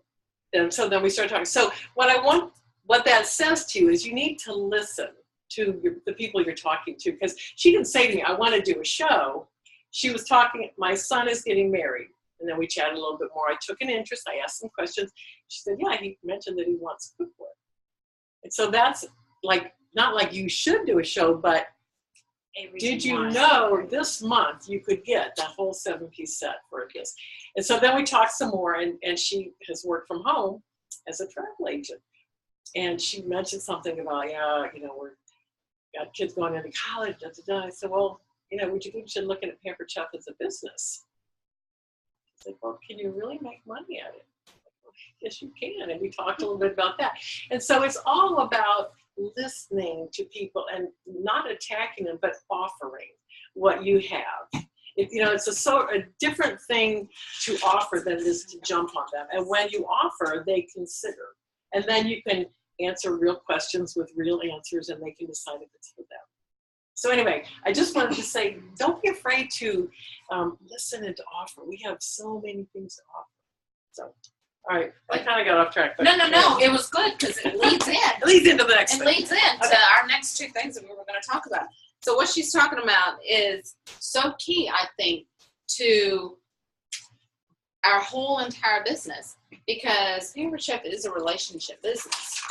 then we started talking. So what that says to you is you need to listen to the people you're talking to. Because she didn't say to me, I want to do a show. She was talking, my son is getting married. And then we chatted a little bit more. I took an interest. I asked some questions. She said, yeah, he mentioned that he wants cookware. And so that's like, not like you should do a show, but did you know this month you could get that whole 7-piece set for this? And so then we talked some more, and she has worked from home as a travel agent. And she mentioned something about, yeah, you know, we're got kids going into college, da, da, da. I said, well, you know, would you be interested in looking at Pampered Chef as a business? I said, well, can you really make money at it? Well, yes, you can. And we talked a little bit about that. And so it's all about listening to people and not attacking them, but offering what you have. You know, it's a different thing to offer than it is to jump on them. And when you offer, they consider. And then you can answer real questions with real answers, and they can decide if it's for them. So anyway, I just wanted to say, don't be afraid to listen and to offer. We have so many things to offer. So, all right, I kind of got off track. But No. It was good because it leads in. It leads into the next It thing. leads into our next two things that we were going to talk about. So what she's talking about is so key, I think, to our whole entire business, because Pampered Chef is a relationship business.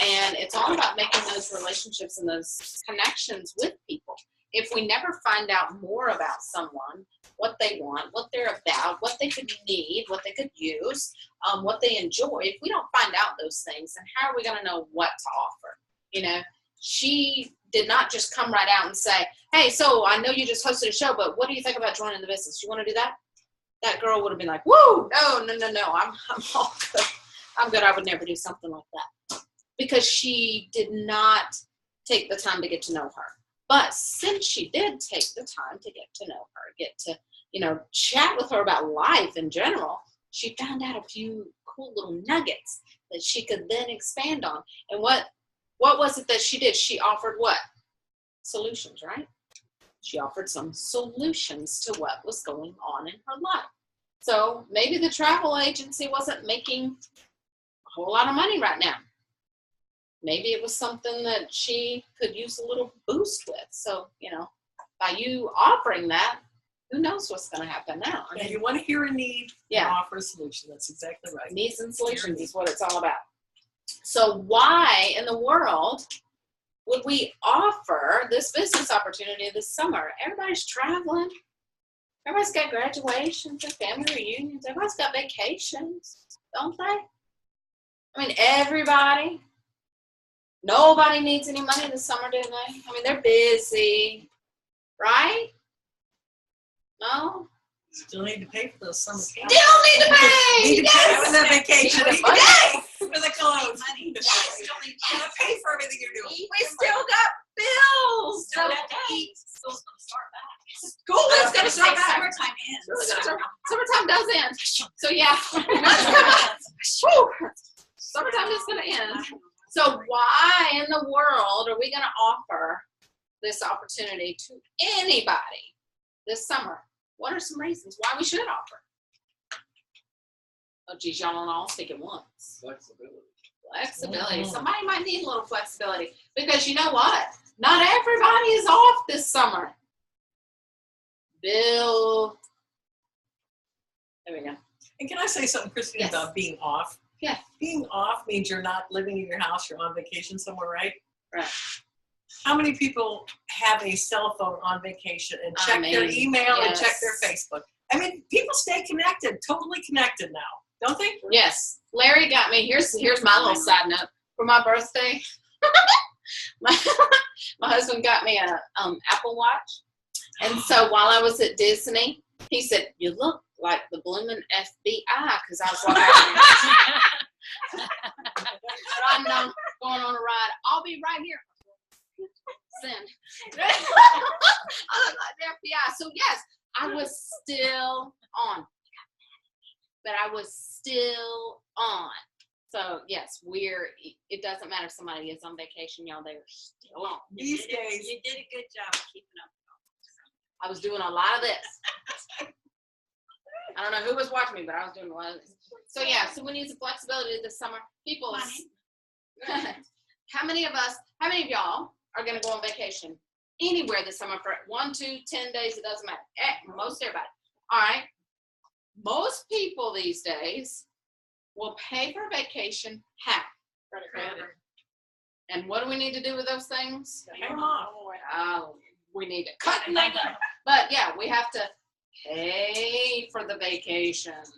And it's all about making those relationships and those connections with people. If we never find out more about someone, what they want, what they're about, what they could need, what they could use, what they enjoy, if we don't find out those things, then how are we going to know what to offer? You know, she did not just come right out and say, hey, so I know you just hosted a show, but what do you think about joining the business? You want to do that? That girl would have been like, woo, no, I'm all good. I'm good. I would never do something like that. Because she did not take the time to get to know her. But since she did take the time to get to know her, get to, you know, chat with her about life in general, she found out a few cool little nuggets that she could then expand on. And what was it that she did? She offered what? Solutions, right? She offered some solutions to what was going on in her life. So maybe the travel agency wasn't making a whole lot of money right now. Maybe it was something that she could use a little boost with. So, you know, by you offering that, who knows what's going to happen now? I mean, you want to hear a need and offer a solution. That's exactly right. Needs and solutions is what it's all about. So why in the world would we offer this business opportunity this summer? Everybody's traveling. Everybody's got graduations and family reunions. Everybody's got vacations, don't they? I mean, everybody. Nobody needs any money this summer, do they? I mean, they're busy, right? No? Still need to pay for those summer camps. Still need to pay! Need to pay for the vacation. Yes! For the clothes. Money. Yes. You gotta pay for everything you're doing. We still got bills. Still have to eat. School's going to start back. School is going to start Take back. summertime in. Summertime does end. So yeah, let's come on. Whew. Summertime is going to end. So why in the world are we going to offer this opportunity to anybody this summer? What are some reasons why we should offer? Oh, geez, y'all don't all speak at once. Flexibility. Somebody might need a little flexibility because you know what? Not everybody is off this summer. Bill. There we go. And can I say something, Christine, Yes. about being off? Yeah. Being off means you're not living in your house, you're on vacation somewhere, right? Right. How many people have a cell phone on vacation and check their email and check their Facebook? I mean, people stay connected, totally connected now, don't they? Yes. Larry got me. Here's my little side note. For my birthday, my husband got me a Apple Watch. And so while I was at Disney, he said, "You look like the blooming FBI," because I was walking riding on, going on a ride. I'll be right here. Send. I look like the FBI. So yes, I was still on. But I was still on. So yes, it doesn't matter if somebody is on vacation, y'all, they were still on. These days. You did a good job of keeping up. I was doing a lot of this. I don't know who was watching me, but I was doing a lot of this. So yeah, so we need some flexibility this summer. People, how many of y'all are going to go on vacation anywhere this summer for 1, 2, 10 days. It doesn't matter. Most everybody. All right. Most people these days will pay for vacation half. Credit. And what do we need to do with those things? Pay them off. We need to cut them. But yeah, we have to pay for the vacations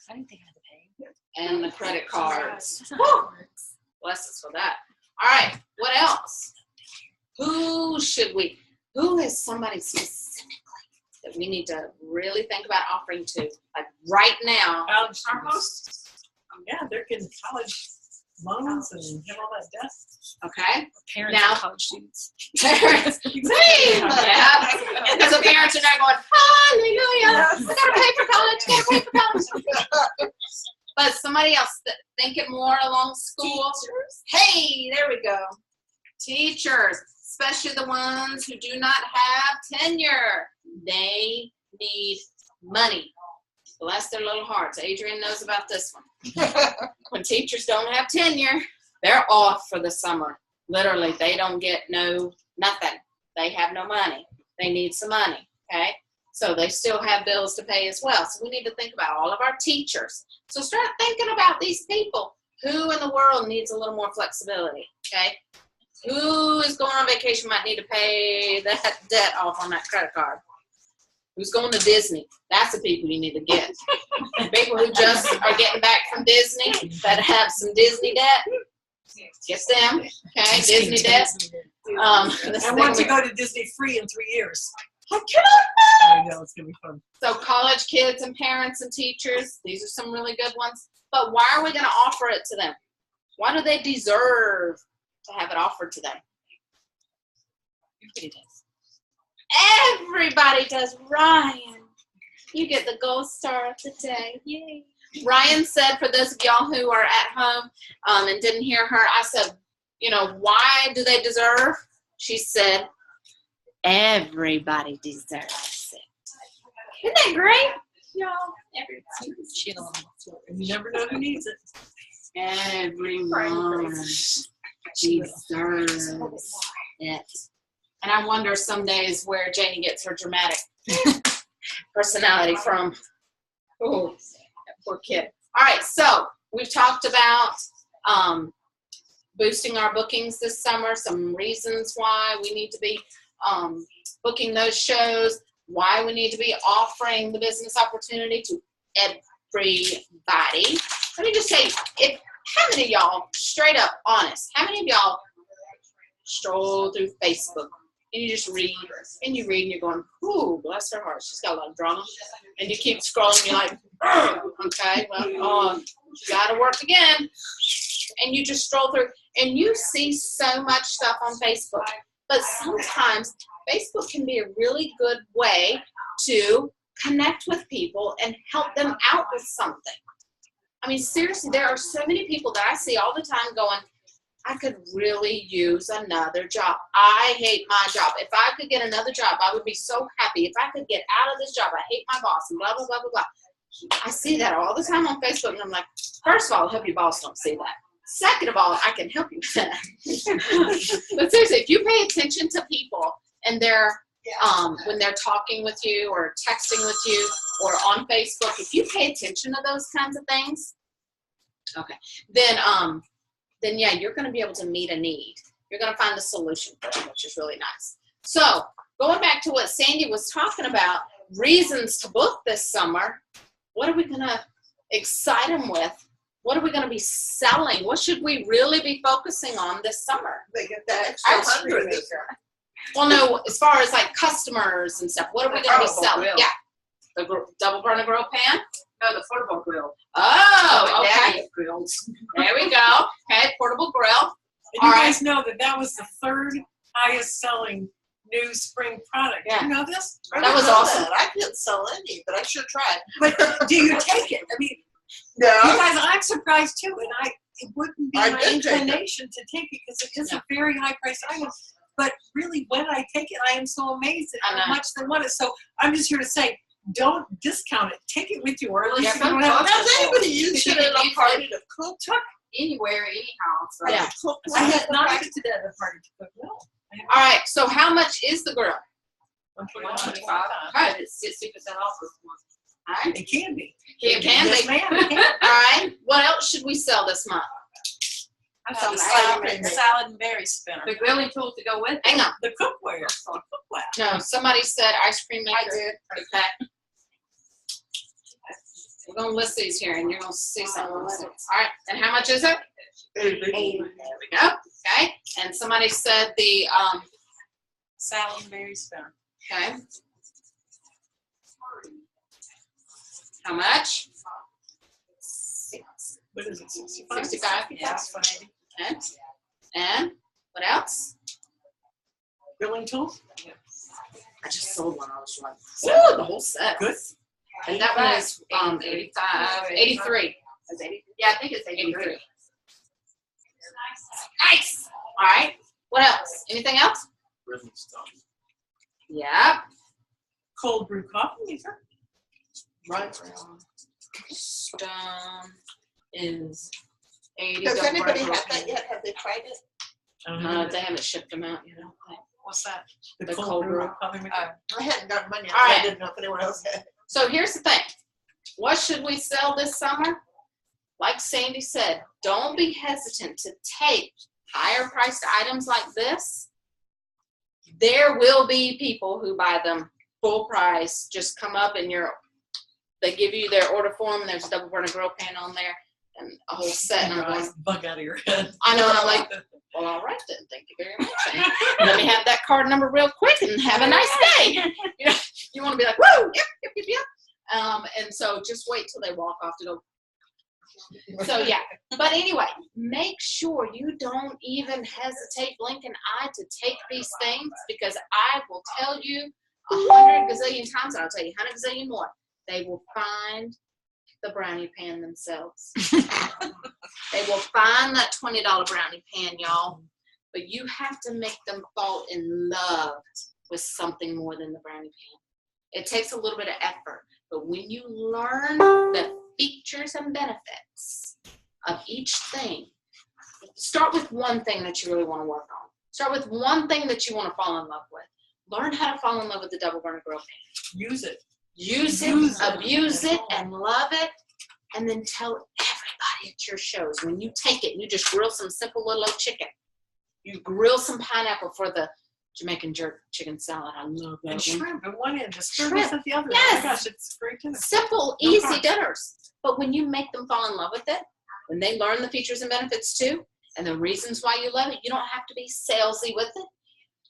I didn't think I had to pay. and the credit cards. Woo! Bless us for that. All right, what else? Who is somebody specifically that we need to really think about offering to, like right now? College students. Yeah, they're getting college loans and have all that debt. Okay. Parents Now- of college students. Parents. Yeah. Because the parents are not going, hallelujah, I gotta pay for college, But somebody else think it more along school. Teachers. Hey, there we go. Teachers, especially the ones who do not have tenure. They need money. Bless their little hearts. Adrian knows about this one. When teachers don't have tenure, they're off for the summer. Literally, they don't get nothing. They have no money. They need some money, okay? So they still have bills to pay as well. So we need to think about all of our teachers. So start thinking about these people. Who in the world needs a little more flexibility, okay? Who is going on vacation might need to pay that debt off on that credit card. Who's going to Disney? That's the people you need to get. People who just are getting back from Disney that have some Disney debt. Get them, okay? Disney debt. I want to go to Disney free in 3 years. I cannot. I know, it's going to be fun. So college kids and parents and teachers, these are some really good ones. But why are we going to offer it to them? Why do they deserve to have it offered to them? Everybody does. Everybody does. Ryan, you get the gold star of the day. Yay. Ryan said, for those of y'all who are at home and didn't hear her, I said, why do they deserve? She said, everybody deserves it. Isn't that great? Y'all, everybody. She had a little And you never know who needs it. Everyone deserves it. And I wonder some days where Janie gets her dramatic personality from. Oh, that poor kid. All right, so we've talked about boosting our bookings this summer, some reasons why we need to be booking those shows, why we need to be offering the business opportunity to everybody. Let me just say, how many of y'all, straight up honest, how many of y'all stroll through Facebook and you just read, and you read and you're going, ooh, bless her heart, she's got a lot of drama. And you keep scrolling and you're like, okay, well, you got to work again. And you just stroll through and you see so much stuff on Facebook. But sometimes Facebook can be a really good way to connect with people and help them out with something. I mean, seriously, there are so many people that I see all the time going, I could really use another job. I hate my job. If I could get another job, I would be so happy. If I could get out of this job, I hate my boss and blah, blah, blah, blah, blah. I see that all the time on Facebook, and I'm like, first of all, I hope your boss don't see that. Second of all, I can help you with that. But seriously, if you pay attention to people and they're when they're talking with you or texting with you or on Facebook, if you pay attention to those kinds of things, okay, then yeah, you're going to be able to meet a need. You're going to find a solution for them, which is really nice. So going back to what Sandy was talking about, reasons to book this summer, what are we going to excite them with? What are we going to be selling? What should we really be focusing on this summer? They get that extra 100 this year. Well, no, as far as like customers and stuff, what are we going to be selling? Grill. Yeah, the double burner grill pan. No, the portable grill. Oh, okay. Daddy grills. There we go. Okay, portable grill. And you guys know that was the third highest selling new spring product. Yeah. Do you know this? That was awesome. I couldn't sell any, but I should try. But do you take it? I mean, No. you guys, I'm surprised too, and it wouldn't be I my did take it. inclination to take it because it is a very high price item. But really, when I take it, I am so amazed at how much they want it. So I'm just here to say, don't discount it. Take it with you, or at least Yeah, you don't have Has anybody used it in a party to cook? anywhere, anyhow. So. Yeah. I had not been to that party to cook. No. All right. So how much is the grill? 125. All right, it's 60% off this month. All right. It can be. It can Yes, be. ma'am. It can. All right. What else should we sell this month? I Some saw salad. the salad and berry spinner. The grilling tools to go with it. Hang on. The cookware. Cookware. No, somebody said ice cream maker. I did. Okay. We're gonna list these here, and you're gonna see something. All right. And how much is it? 80. There we go. Okay. And somebody said the Salad and berry spinner. Okay. How much? What is it? 65? 65. Yeah, it's 180. Okay. And what else? Grilling tools? I just sold one. I was like, ooh, the whole set. Good. And that one is 85, 83. Yeah, I think it's 83. Nice. All right. What else? Anything else? Rhythm stuff. Yep. Cold brew coffee maker. Right. Stone is 80. Does Don't anybody break have that it. yet? Have they tried it? They haven't shipped them out yet. I don't think. What's that? The cold cold brew brew. coffee maker. I hadn't gotten mine yet. All right. I didn't know if anyone else had. So here's the thing. What should we sell this summer? Like Sandy said, don't be hesitant to take higher priced items like this. There will be people who buy them full price. Just come up and they give you their order form and there's a double burner grill pan on there and a whole set. And I'm going, Bug out of your head. I know, and I'm like, well, all right then, thank you very much. And let me have that card number real quick and have a nice day. You know, you want to be like, woo, yep. And so just wait till they walk off to go. So yeah, but anyway, make sure you don't even hesitate, blink an eye to take these things, because I will tell you 100 gazillion times, and I'll tell you 100 gazillion more, they will find the brownie pan themselves. They will find that $20 brownie pan, y'all, but you have to make them fall in love with something more than the brownie pan. It takes a little bit of effort, but when you learn the features and benefits of each thing, start with one thing that you really want to work on. Start with one thing that you want to fall in love with. Learn how to fall in love with the double burner grill pan. Use it. Use it, abuse it, and love it, and then tell everybody at your shows. When you take it and you just grill some simple little old chicken, you grill some pineapple for the Jamaican jerk chicken salad. I love that. And shrimp at one end, Shrimp. asparagus at the other. Yes. Oh my gosh, it's great dinner. Simple, No easy carbs. dinners. But when you make them fall in love with it, when they learn the features and benefits too, and the reasons why you love it, you don't have to be salesy with it.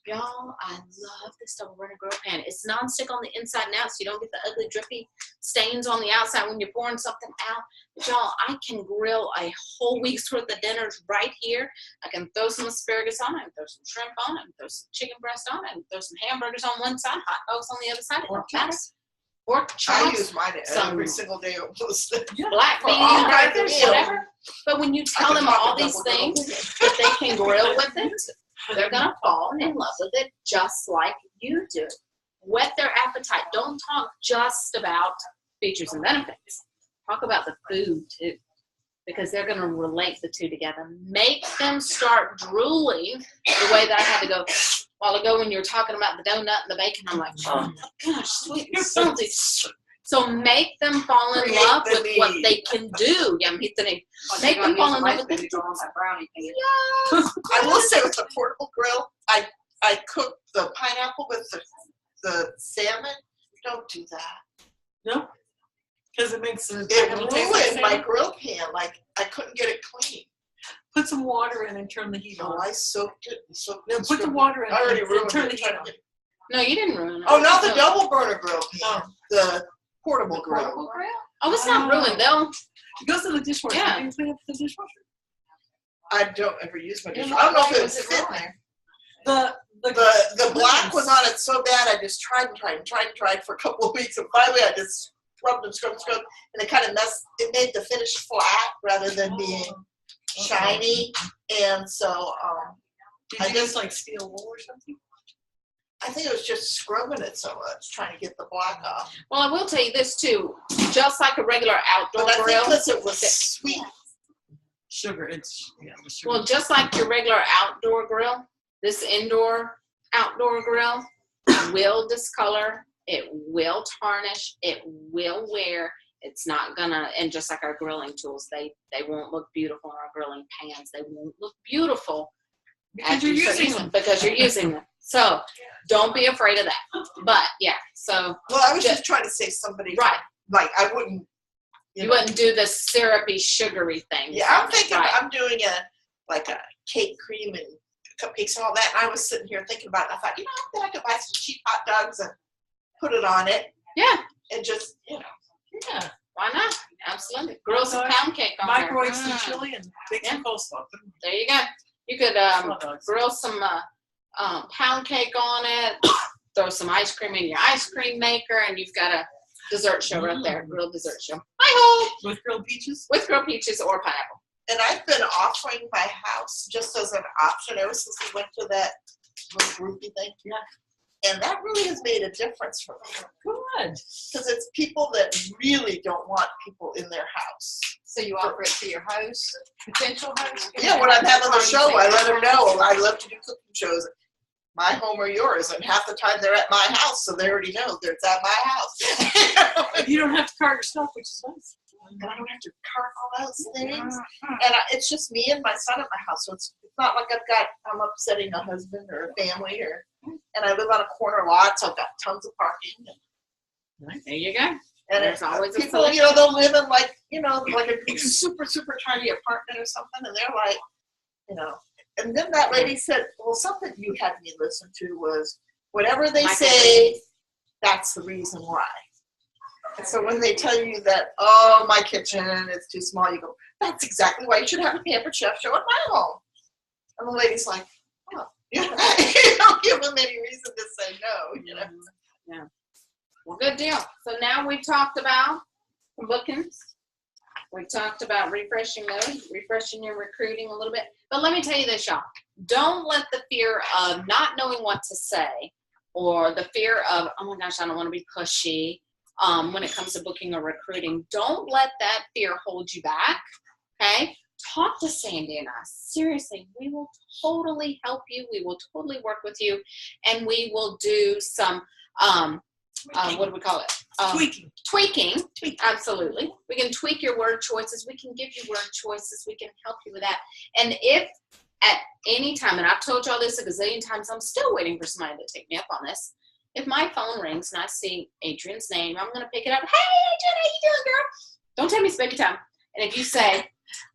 Y'all, I love this double burner grill pan. It's nonstick on the inside and out, so you don't get the ugly drippy stains on the outside when you're pouring something out. But y'all, I can grill a whole week's worth of dinners right here. I can throw some asparagus on it, I can throw some shrimp on it, I can throw some chicken breast on it, I can throw some hamburgers on one side, hot dogs on the other side. It don't matter. Pork I chops, use mine some- every single day almost. black For beans, all kinds of meals. whatever. But when you tell them all these things that they can grill with it, they're gonna fall in love with it just like you do. Whet their appetite. Don't talk just about features and benefits. Talk about the food too, because they're gonna relate the two together. Make them start drooling the way that I had to go a while ago when you were talking about the donut and the bacon. I'm like, oh my gosh, sweet and salty. So make them fall in Create love the with what need. they can do. Yeah, meet the need. Make them fall in love with it. Yes. I will say with the portable grill, I cook the pineapple with the salmon. Don't do that. No, because it makes the It pineapple taste like ruined my salmon. grill pan. Like I couldn't get it clean. Put some water in and turn the heat So on. I soaked it and soaked No, it. put the water in I already and ruined turn it. the heat on. No, you didn't ruin it. Oh, not the No. double burner grill pan. Oh. The portable grill. Portable grill? Oh, it's not Oh. ruined. They'll It goes in the dishwasher. Yeah. You can clean up the dishwasher. I don't ever use my In dishwasher. what I don't know way if was it's it fit wrong? there. The The black was on it so bad I just tried for a couple of weeks, and finally I just scrubbed and it kind of it made the finish flat rather than being shiny, and so Did I you just- use like steel wool or something? I think it was just scrubbing it so much, trying to get the black off. Well, I will tell you this too. Just like a regular outdoor But I think grill, because it was sweet, Sugar, it's, yeah, the sugar. Well, just like your regular outdoor grill, this indoor outdoor grill will discolor, it will tarnish, it will wear. It's not gonna, and just like our grilling tools, they won't look beautiful in our grilling pans. They won't look beautiful Because you're using them. because you're using them. So don't be afraid of that. But yeah, so Well, I was just trying to say somebody, right. like I wouldn't. You wouldn't do the syrupy, sugary thing. Yeah, I'm thinking right. I'm doing a cake cream and cupcakes and all that. And I was sitting here thinking about it. I thought, I bet I could buy some cheap hot dogs and put it on it. Yeah. And just, Yeah. Why not? Absolutely. Grill some pound cake on Microwave there. some chili and bake some coleslaw. There you go. You could grill some pound cake on it, throw some ice cream in your ice cream maker, and you've got a dessert show right there. Grilled dessert show. Hi-ho! With grilled peaches? With grilled peaches or pineapple. and I've been offering my house just as an option ever since we went to that little groupie thing. Yeah. And that really has made a difference for me. Good. Because it's people that really don't want people in their house. So you offer it to your host, potential host? Yeah, when I'm having the show, I let them know. I love to do cooking shows. My home or yours, and half the time they're at my house, so they already know that it's at my house. You don't have to cart your stuff, which is nice. And I don't have to cart all those things. And it's just me and my son at my house, so it's not like I'm upsetting a husband or a family, and I live on a corner lot, so I've got tons of parking. There you go. And There's it's always a people, solution. they'll live in like a super, super tiny apartment or something, and they're like, And then that lady said, well, something you had me listen to was, whatever they say, that's the reason why. And so when they tell you that, oh, my kitchen is too small, you go, that's exactly why you should have a pampered chef show at my home. And the lady's like, oh, you don't give them any reason to say no, Yeah. Well, good deal. So now we've talked about bookings. We talked about refreshing those, refreshing your recruiting a little bit. But let me tell you this, y'all. Don't let the fear of not knowing what to say or the fear of, oh my gosh, I don't want to be pushy when it comes to booking or recruiting. Don't let that fear hold you back, okay? Talk to Sandy and us. Seriously, we will totally help you. We will totally work with you. And we will do some, what do we call it? Tweaking. Absolutely. We can tweak your word choices. We can give you word choices. We can help you with that. And if at any time, and I've told y'all this a gazillion times, I'm still waiting for somebody to take me up on this. If my phone rings and I see Adrian's name, I'm going to pick it up. Hey, Adrian, how you doing, girl? Don't tell me to speak your time. And if you say,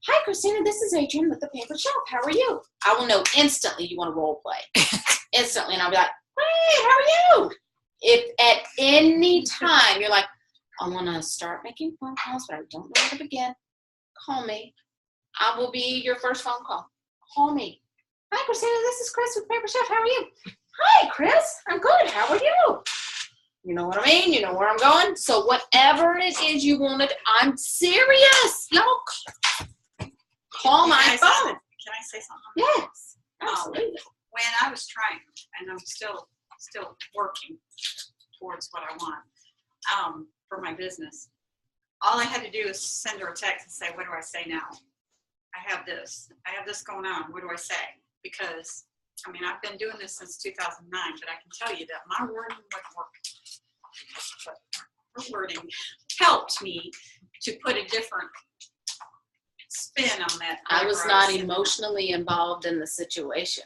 hi, Christina, this is Adrian with the Pampered Chef. How are you? I will know instantly you want to role play. Instantly. And I'll be like, hey, how are you? If at any time you're like, I want to start making phone calls, but I don't know where to begin, call me. I will be your first phone call. Call me. Hi, Christina. This is Chris with Pampered Chef. How are you? Hi, Chris. I'm good. How are you? You know what I mean? You know where I'm going? So whatever it is you wanted, I'm serious. Y'all call my phone. Can I say something? Yes, absolutely. When I was trying, and I'm still working towards what I want for my business, all I had to do is send her a text and say, what do I say now? I have this going on. What do I say? Because, I've been doing this since 2009, but I can tell you that my wording wouldn't work. But her wording helped me to put a different spin on that. I was not emotionally involved in the situation.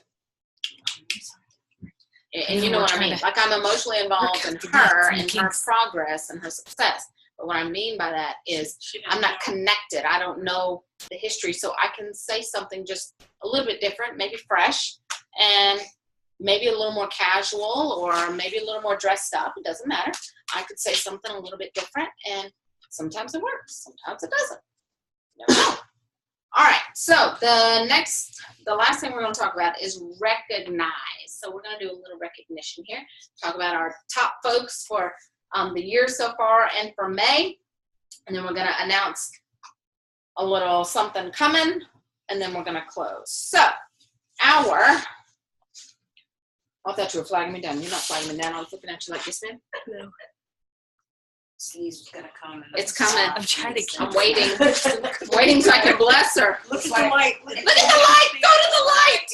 And you know what I mean? Like, I'm emotionally involved in her and her progress and her success. But what I mean by that is I'm not connected. I don't know the history. So I can say something just a little bit different, maybe fresh, and maybe a little more casual or maybe a little more dressed up. It doesn't matter. I could say something a little bit different, and sometimes it works. Sometimes it doesn't. Never know. All right, so the last thing we're going to talk about is recognize. So we're going to do a little recognition here. Talk about our top folks for the year so far and for May. And then we're going to announce a little something coming, and then we're going to close. So I thought you were flagging me down. You're not flagging me down. I was looking at you like this, man. No. sneeze was gonna come. And It's coming. I'm trying to keep. I'm waiting. Waiting so I can bless her. Look at the light. Look at the light. Go to the light.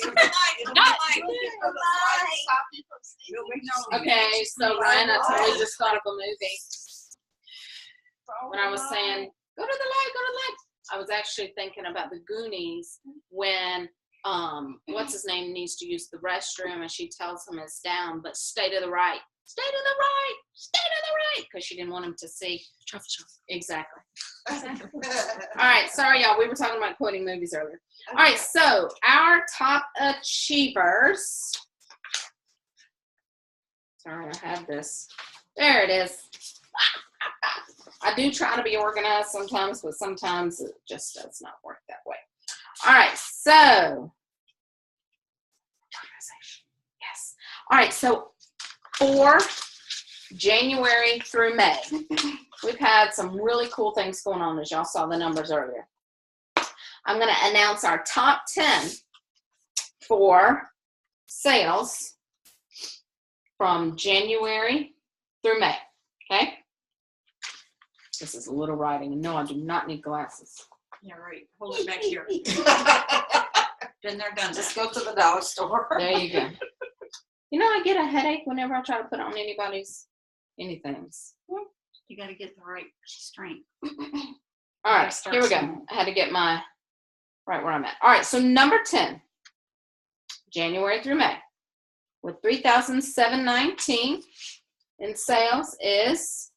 Okay, so Ryan, I totally just thought of a movie. When I was saying, go to the light, go to the light. I was actually thinking about the Goonies when what's his name needs to use the restroom and she tells him it's down, but stay to the right. Stay to the right. Stay to the right. Because she didn't want him to see. Exactly. All right, sorry y'all. We were talking about quoting movies earlier. All right, so our top achievers. Sorry, I have this. There it is. I do try to be organized sometimes, but sometimes it just does not work that way. All right, so yes. All right, so for January through May, we've had some really cool things going on, as y'all saw the numbers earlier. I'm going to announce our top 10 for sales from January through May, okay? This is a little writing, and no, I do not need glasses. Yeah, right. Hold it back here. Been there, done Just that. go to the dollar store. There you go. You know, I get a headache whenever I try to put on anything's. You got to get the right strength. All right, here we go. I had to get my right where I'm at. All right, so number 10, January through May, with $3,719 in sales is,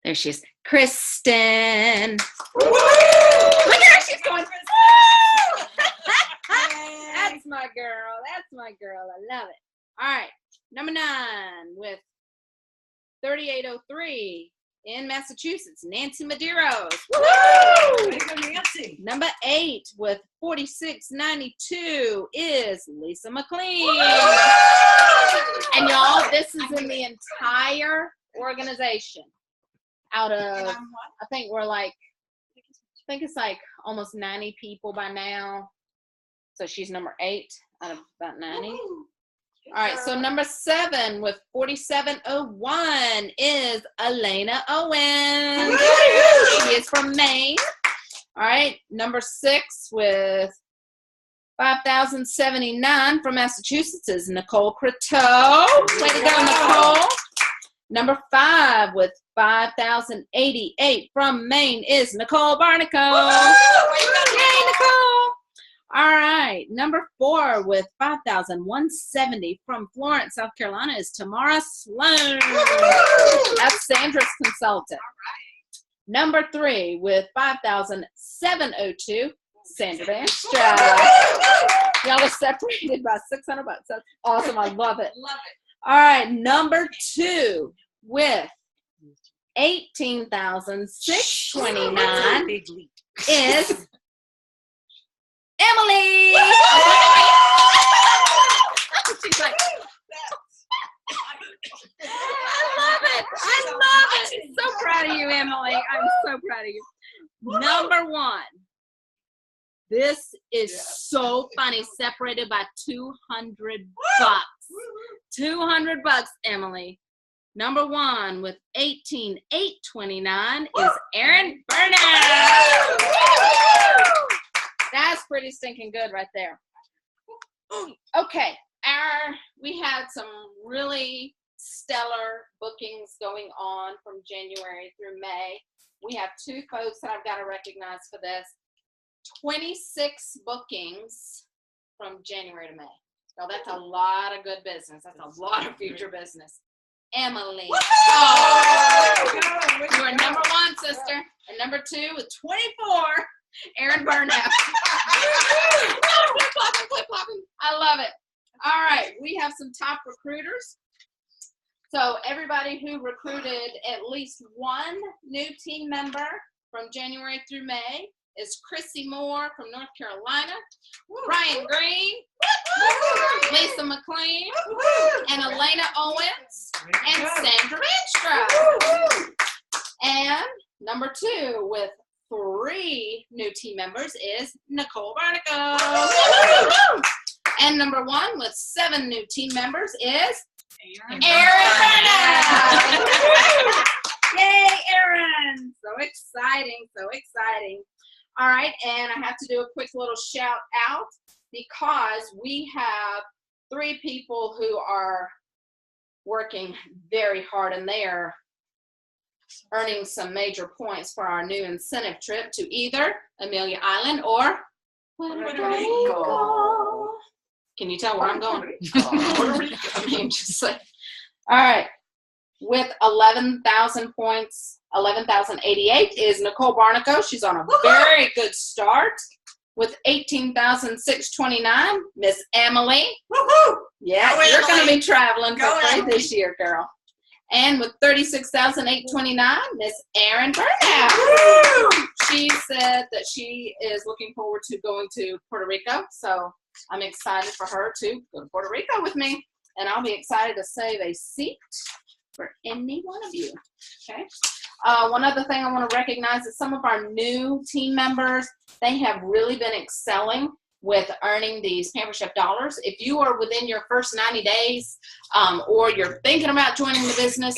there she is, Kristen. Look at her, she's going, woo! That's my girl. That's my girl. I love it. All right, number 9 with 3803 in Massachusetts, Nancy Medeiros. Way to go, Nancy. Number 8 with 4692 is Lisa McLean. And y'all, this is in the entire organization. Out of, I think we're like, I think it's like almost 90 people by now. So she's number 8 out of about 90. All right, so number 7 with 4701 is Elena Owen. She is from Maine. All right, number 6 with 5,079 from Massachusetts is Nicole Croteau. Way to go, Nicole. Number 5 with 5,088 from Maine is Nicole Barnico. Yay, Nicole. All right, number 4 with 5,170 from Florence, South Carolina is Tamara Sloan. That's Sandra's consultant. Number 3 with 5,702, Sandra Banstra. Y'all are separated by $600. That's awesome. I love it. Love it. All right, number 2 with 18,629 is Emily. She's like, I love it. I love it. So proud of you, Emily. I'm so proud of you. Number 1. This is so funny. Separated by $200. $200, Emily. Number 1 with 18,829 is Erin Burnett. That's pretty stinking good right there. Okay, we had some really stellar bookings going on from January through May. We have 2 folks that I've got to recognize for this. 26 bookings from January to May. So that's a lot of good business. That's a lot of future business. Emily. Oh, you are number 1, sister. And number 2 with 24, Erin Burnett. I love it. All right, we have some top recruiters. So everybody who recruited at least 1 new team member from January through May is Chrissy Moore from North Carolina, Brian Green, Lisa McLean, and Elena Owens, and Sandra Banstra. And number 2 with 3 new team members is Nicole Barnico. And number 1 with 7 new team members is Erin Burnham! Yay, Erin! So exciting, so exciting. All right, and I have to do a quick little shout out because we have 3 people who are working very hard, and they are earning some major points for our new incentive trip to either Amelia Island or Puerto Rico. Can you tell where I'm going? I mean, just like, all right. With 11,000 points, 11,088 is Nicole Barnaco. She's on a very good start. With 18,629, Miss Emily. Woohoo! Yeah, Go, you're going to Emily. be traveling for Go, free Emily. this year, girl. And with 36,829, Miss Erin Burnham. Woo! She said that she is looking forward to going to Puerto Rico, so I'm excited for her to go to Puerto Rico with me, and I'll be excited to save a seat for any one of you. Okay. One other thing I want to recognize is some of our new team members. They have really been excelling with earning these Pampered Chef dollars. If you are within your first 90 days or you're thinking about joining the business,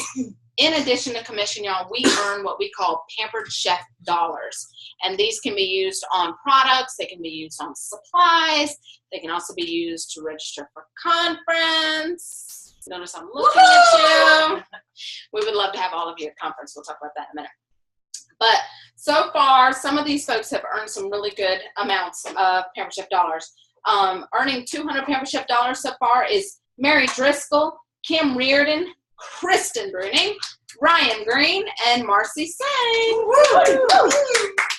in addition to commission, y'all, we earn what we call Pampered Chef dollars. And these can be used on products. They can be used on supplies. They can also be used to register for conference. Notice I'm looking at you. We would love to have all of you at conference. We'll talk about that in a minute. But so far, some of these folks have earned some really good amounts of Pampered Chef dollars. Earning 200 Pampered Chef dollars so far is Mary Driscoll, Kim Reardon, Kristen Bruning, Ryan Green, and Marcy Sane.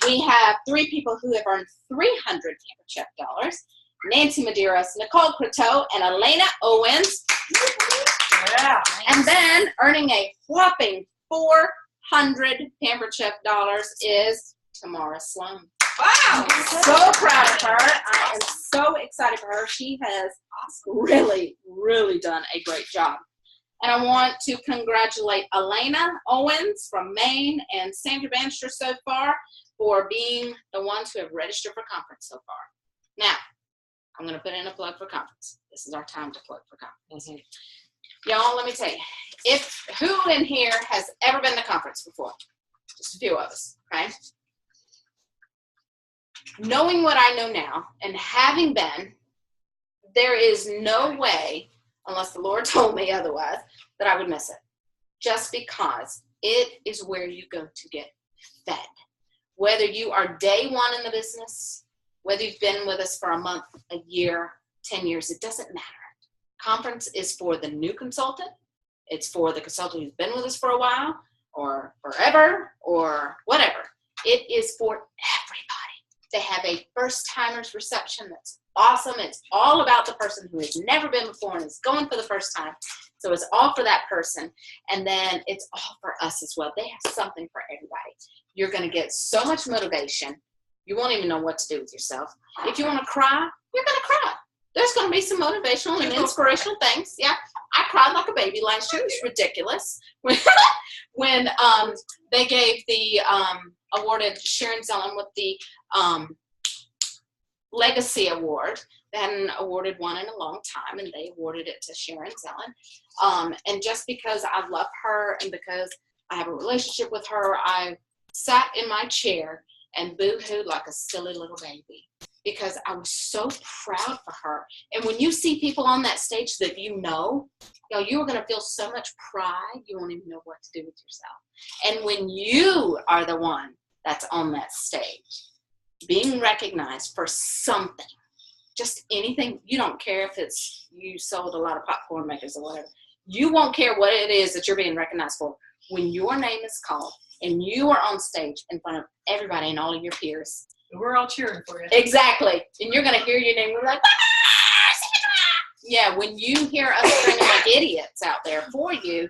We have 3 people who have earned 300 Pampered Chef dollars. Nancy Medeiros, Nicole Croteau, and Elena Owens. Yeah. And then earning a whopping 400 Pampered Chef dollars is Tamara Sloan. Wow. So proud of her. I am so excited for her. She has really, really done a great job. And I want to congratulate Elena Owens from Maine and Sandra Bannister so far for being the ones who have registered for conference so far. Now, I'm going to put in a plug for conference. This is our time to plug for conference. Y'all, let me tell you, who in here has ever been to conference before? Just a few of us, okay? Knowing what I know now and having been, there is no way, unless the Lord told me otherwise, that I would miss it. Just because it is where you go to get fed. Whether you are day one in the business, whether you've been with us for a month, a year, 10 years, it doesn't matter. Conference is for the new consultant. It's for the consultant who's been with us for a while or forever or whatever. It is for everybody. They have a first-timers reception that's awesome. It's all about the person who has never been before and is going for the first time. So it's all for that person. And then it's all for us as well. They have something for everybody. You're going to get so much motivation. You won't even know what to do with yourself. If you want to cry, you're going to cry. There's going to be some motivational and inspirational things. Yeah, I cried like a baby last year. It was ridiculous. When they gave the awarded Sharon Zellen with the Legacy Award. They hadn't awarded one in a long time, and they awarded it to Sharon Zellen. And just because I love her and because I have a relationship with her, I sat in my chair and boo-hooed like a silly little baby because I was so proud for her. And when you see people on that stage that you know, you're going to feel so much pride, you won't even know what to do with yourself. And when you are the one that's on that stage, being recognized for something, just anything, you don't care if it's you sold a lot of popcorn makers or whatever. You won't care what it is that you're being recognized for. When your name is called and you are on stage in front of everybody and all of your peers. We're all cheering for you. Exactly. And you're going to hear your name. We're like, yeah, when you hear us screaming like idiots out there for you,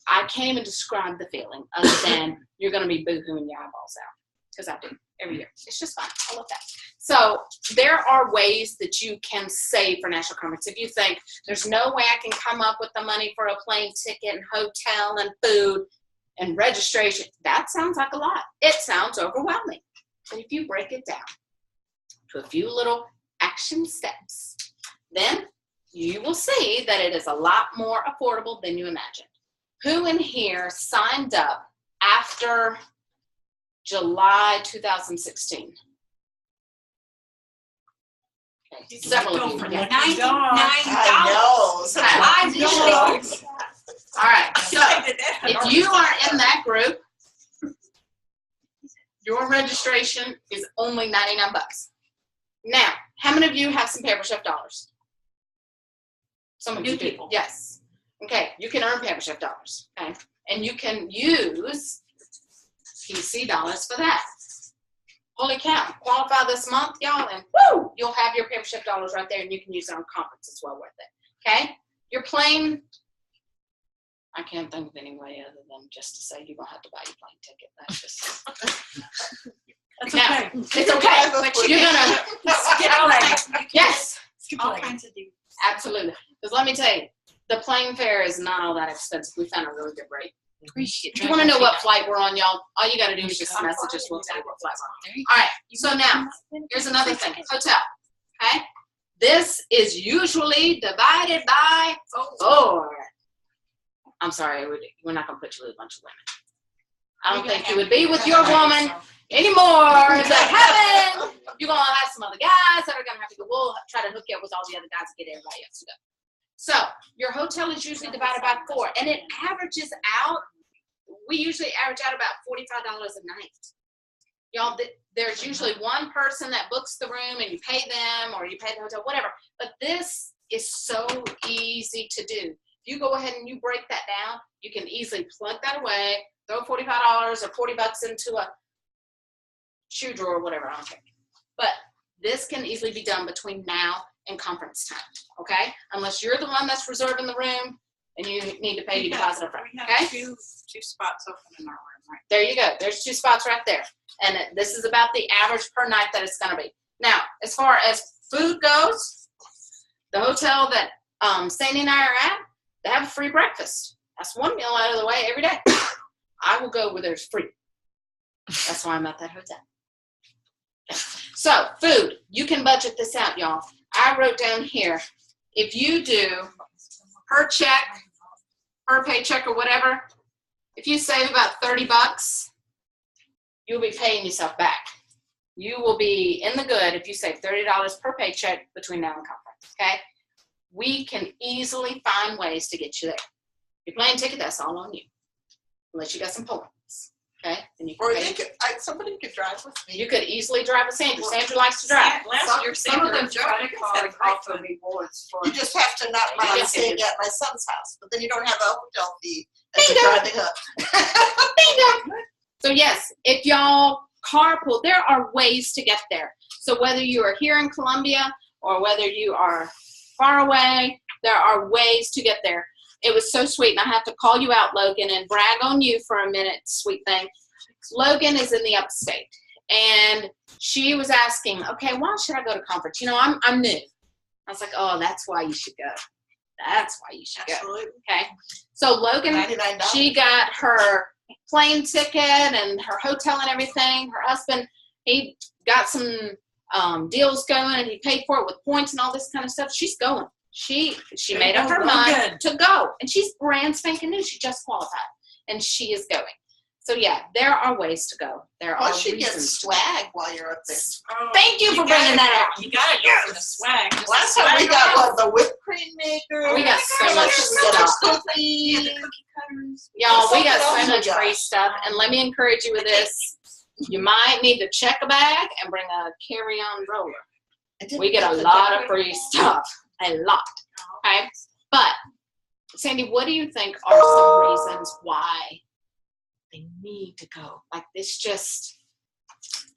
I can't even describe the feeling other than you're going to be boo-hooing your eyeballs out. Because I do every year. It's just fun. I love that. So there are ways that you can save for National Conference. If you think there's no way I can come up with the money for a plane ticket and hotel and food and registration, that sounds like a lot. It sounds overwhelming. But if you break it down to a few little action steps, then you will see that it is a lot more affordable than you imagined. Who in here signed up after July 2016? Okay, several of you. For Yeah. $99. I know. All right, so if you are in that group, your registration is only $99. Now, how many of you have some paper chef dollars? Some of New you do. people. Yes. Okay, you can earn paper chef dollars. Okay, and you can use PC dollars for that. Holy cow! Qualify this month, y'all, and woo! You'll have your paper chef dollars right there, and you can use it on conference. It's well worth it. Okay, your plane. I can't think of any way other than just to say you're gonna have to buy your plane ticket. That's just. That's Now, okay. it's okay, but you're gonna. Skip a leg. Yes, Skip a All leg. kinds of deals. absolutely. Because let me tell you, the plane fare is not all that expensive. We found a really good rate. If you want to know what flight we're on, y'all, all you got to do is just message us. We'll tell you what flight we're on. All right. So now, here's another thing. Hotel. Okay. This is usually divided by 4. I'm sorry, we're not going to put you with a bunch of women. I don't think you would be with your woman anymore. Is that heaven? You're going to have some other guys that are going to have to go. We'll try to hook you up with all the other guys and get everybody else to go. So your hotel is usually divided by 4, and it averages out. We usually average out about $45 a night. Y'all, there's usually one person that books the room, and you pay them, or you pay the hotel, whatever. But this is so easy to do. If you go ahead and you break that down, you can easily plug that away, throw $45 or $40 into a shoe drawer or whatever, I don't care. But this can easily be done between now and conference time, okay? Unless you're the one that's reserving the room and you need to pay your deposit up front, We have okay? two spots open in our room, right? There you go. There's 2 spots right there. And this is about the average per night that it's gonna be. Now, as far as food goes, the hotel that Sandy and I are at, they have a free breakfast. That's one meal out of the way every day. I will go where there's free. That's why I'm at that hotel. So, food. You can budget this out, y'all. I wrote down here, if you do per check, per paycheck or whatever, if you save about $30, you'll be paying yourself back. You will be in the good if you save $30 per paycheck between now and conference, okay? We can easily find ways to get you there. Your plane ticket, that's all on you. Unless you got some points, okay? And you can Or pay. they could, somebody could drive with me. You could easily drive with Sandra. Sandra likes to drive. Last year, Some of Sandra them credit cards offer rewards for. You just have to not mind Yes, staying it is. at my son's house, but then you don't have a hotel fee as Bingo. you're driving up. Bingo. So yes, if y'all carpool, there are ways to get there. So whether you are here in Columbia or whether you are far away, there are ways to get there. It was so sweet, and I have to call you out, Logan, and brag on you for a minute, sweet thing. Logan is in the upstate, and she was asking, okay, why should I go to conference? You know, I'm new. I was like, oh, that's why you should go. That's why you should go. Absolutely. Okay. So Logan, $99. she got her plane ticket and her hotel and everything. Her husband, he got some deals going, and he paid for it with points and all this kind of stuff. She's going. She made up her mind to go, and she's brand spanking new. She just qualified, and she is going. So yeah, there are ways to go. There are Plus, you get reasons. swag while you're up there. Thank you for bringing that up. You gotta go for the swag. Just Last the time we swag got around. the whipped cream maker. We got so much We got stuff. our cookies. The cookie cutters. Y'all, we got Something so else much we free got. stuff, and let me encourage you with this. You might need to check a bag and bring a carry-on roller. We get a lot of free stuff. A lot. Okay? But, Sandy, what do you think are some reasons why they need to go? Like, this just,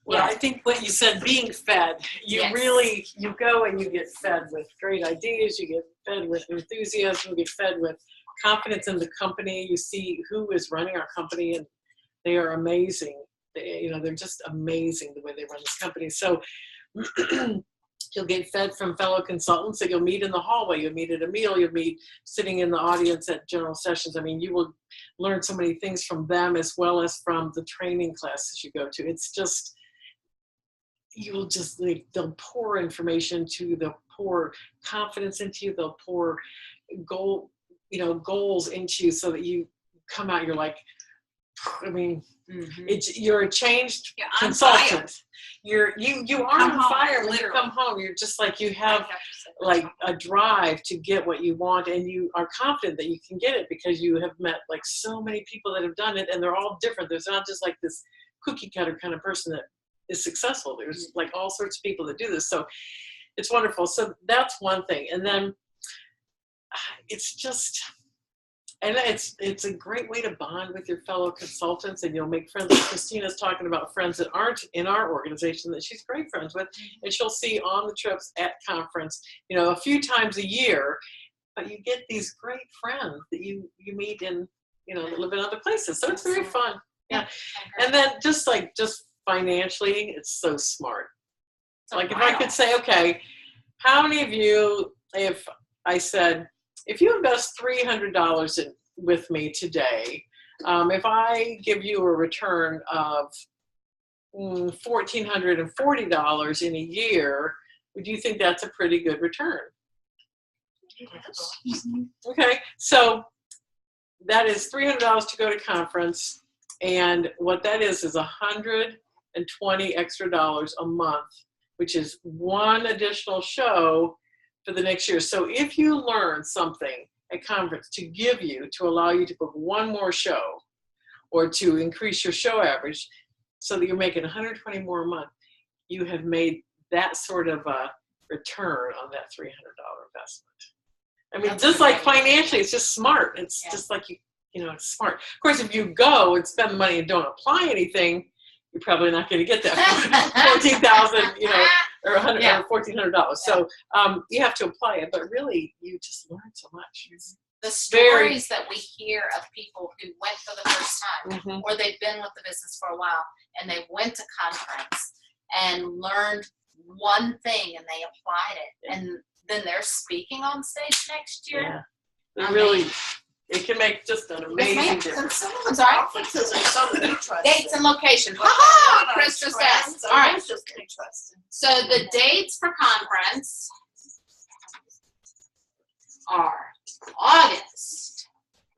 Well, I think what you said, being fed, you Yes. really, you go and you get fed with great ideas, you get fed with enthusiasm, you get fed with confidence in the company. You see who is running our company, and they are amazing. They're just amazing the way they run this company. So you'll get fed from fellow consultants that you'll meet in the hallway, you'll meet at a meal, you'll meet sitting in the audience at general sessions. I mean, you will learn so many things from them as well as from the training classes you go to. It's just, they'll pour information to the pour confidence into you. They'll pour goals into you so that you come out, you're like, I mean, you're a changed on fire. consultant. You are Come on home, fire when you literally. come home. You're just like, you I have have to say that. like a drive to get what you want, and you are confident that you can get it because you have met like so many people that have done it, and they're all different. There's not just like this cookie cutter kind of person that is successful. There's like all sorts of people that do this. So it's wonderful. So that's one thing. And then it's just, and it's a great way to bond with your fellow consultants, and you'll make friends. Christina's talking about friends that aren't in our organization that she's great friends with, and she'll see on the trips at conference, a few times a year. But you get these great friends that you meet in, that live in other places. So it's very fun. Yeah. And then just financially, it's so smart. Like if I could say, okay, how many of you, if I said, if you invest $300 with me today, if I give you a return of $1,440 in a year, would you think that's a pretty good return? Okay, so that is $300 to go to conference, and what that is $120 extra dollars a month, which is one additional show for the next year. So if you learn something at conference to allow you to book one more show, or to increase your show average so that you're making $120 more a month, you have made that sort of a return on that $300 investment. I mean, just like financially, it's just smart. It's just like, it's smart. Of course, if you go and spend the money and don't apply anything, you're probably not going to get that $14,000, or $1,400. So you have to apply it, but really, you just learn so much. The stories that we hear of people who went for the first time, or they've been with the business for a while, and they went to conference and learned one thing and they applied it, and then they're speaking on stage next year. Yeah. It can make just an amazing difference. I'm sorry. Conferences are so interesting. Dates and location. Ha! Chris just asked. All right. Just interesting. So the dates for conference are August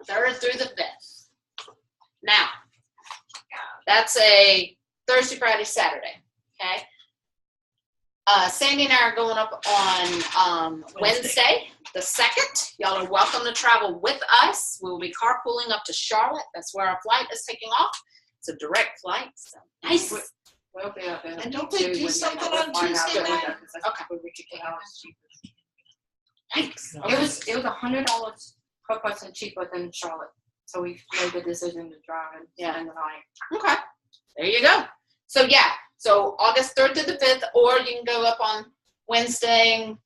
3rd through the 5th. Now, that's a Thursday, Friday, Saturday. Okay. Sandy and I are going up on Wednesday, the 2nd. Y'all are welcome to travel with us. We will be carpooling up to Charlotte. That's where our flight is taking off. It's a direct flight, so nice. We'll be up in And don't they do something on Tuesday night? Okay. Thanks. It was $100 per person cheaper than Charlotte, so we made the decision to drive and spend the night. Okay. There you go. So so August 3rd to the 5th, or you can go up on Wednesday and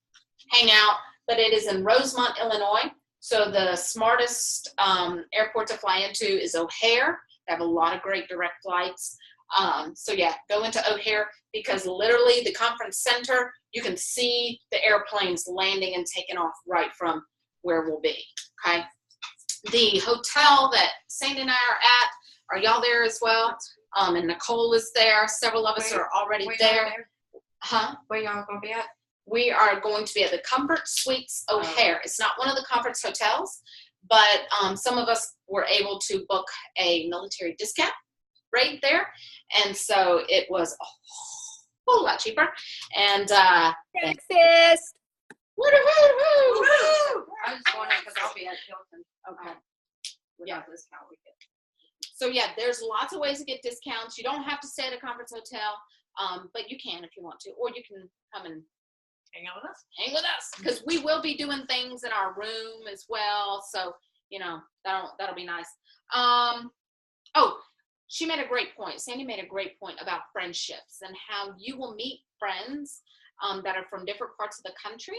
hang out. But it is in Rosemont, Illinois. So the smartest airport to fly into is O'Hare. They have a lot of great direct flights. So go into O'Hare, because literally the conference center, you can see the airplanes landing and taking off right from where we'll be. Okay. The hotel that Sandy and I are at, are y'all there as well? And Nicole is there. Several of us are already there. Huh? Where y'all gonna be at? We are going to be at the Comfort Suites O'Hare. It's not one of the conference hotels, but some of us were able to book a military discount rate there. And so it was a whole lot cheaper. And Texas. woo-hoo-hoo-hoo. I was just wondering because I'll be at Hilton. Okay. Without discount, we get. So there's lots of ways to get discounts. You don't have to stay at a conference hotel, but you can if you want to, or you can come and Hang out with us. hang with us, because we will be doing things in our room as well. So that'll be nice. She made a great point. Sandy made a great point about friendships and how you will meet friends that are from different parts of the country.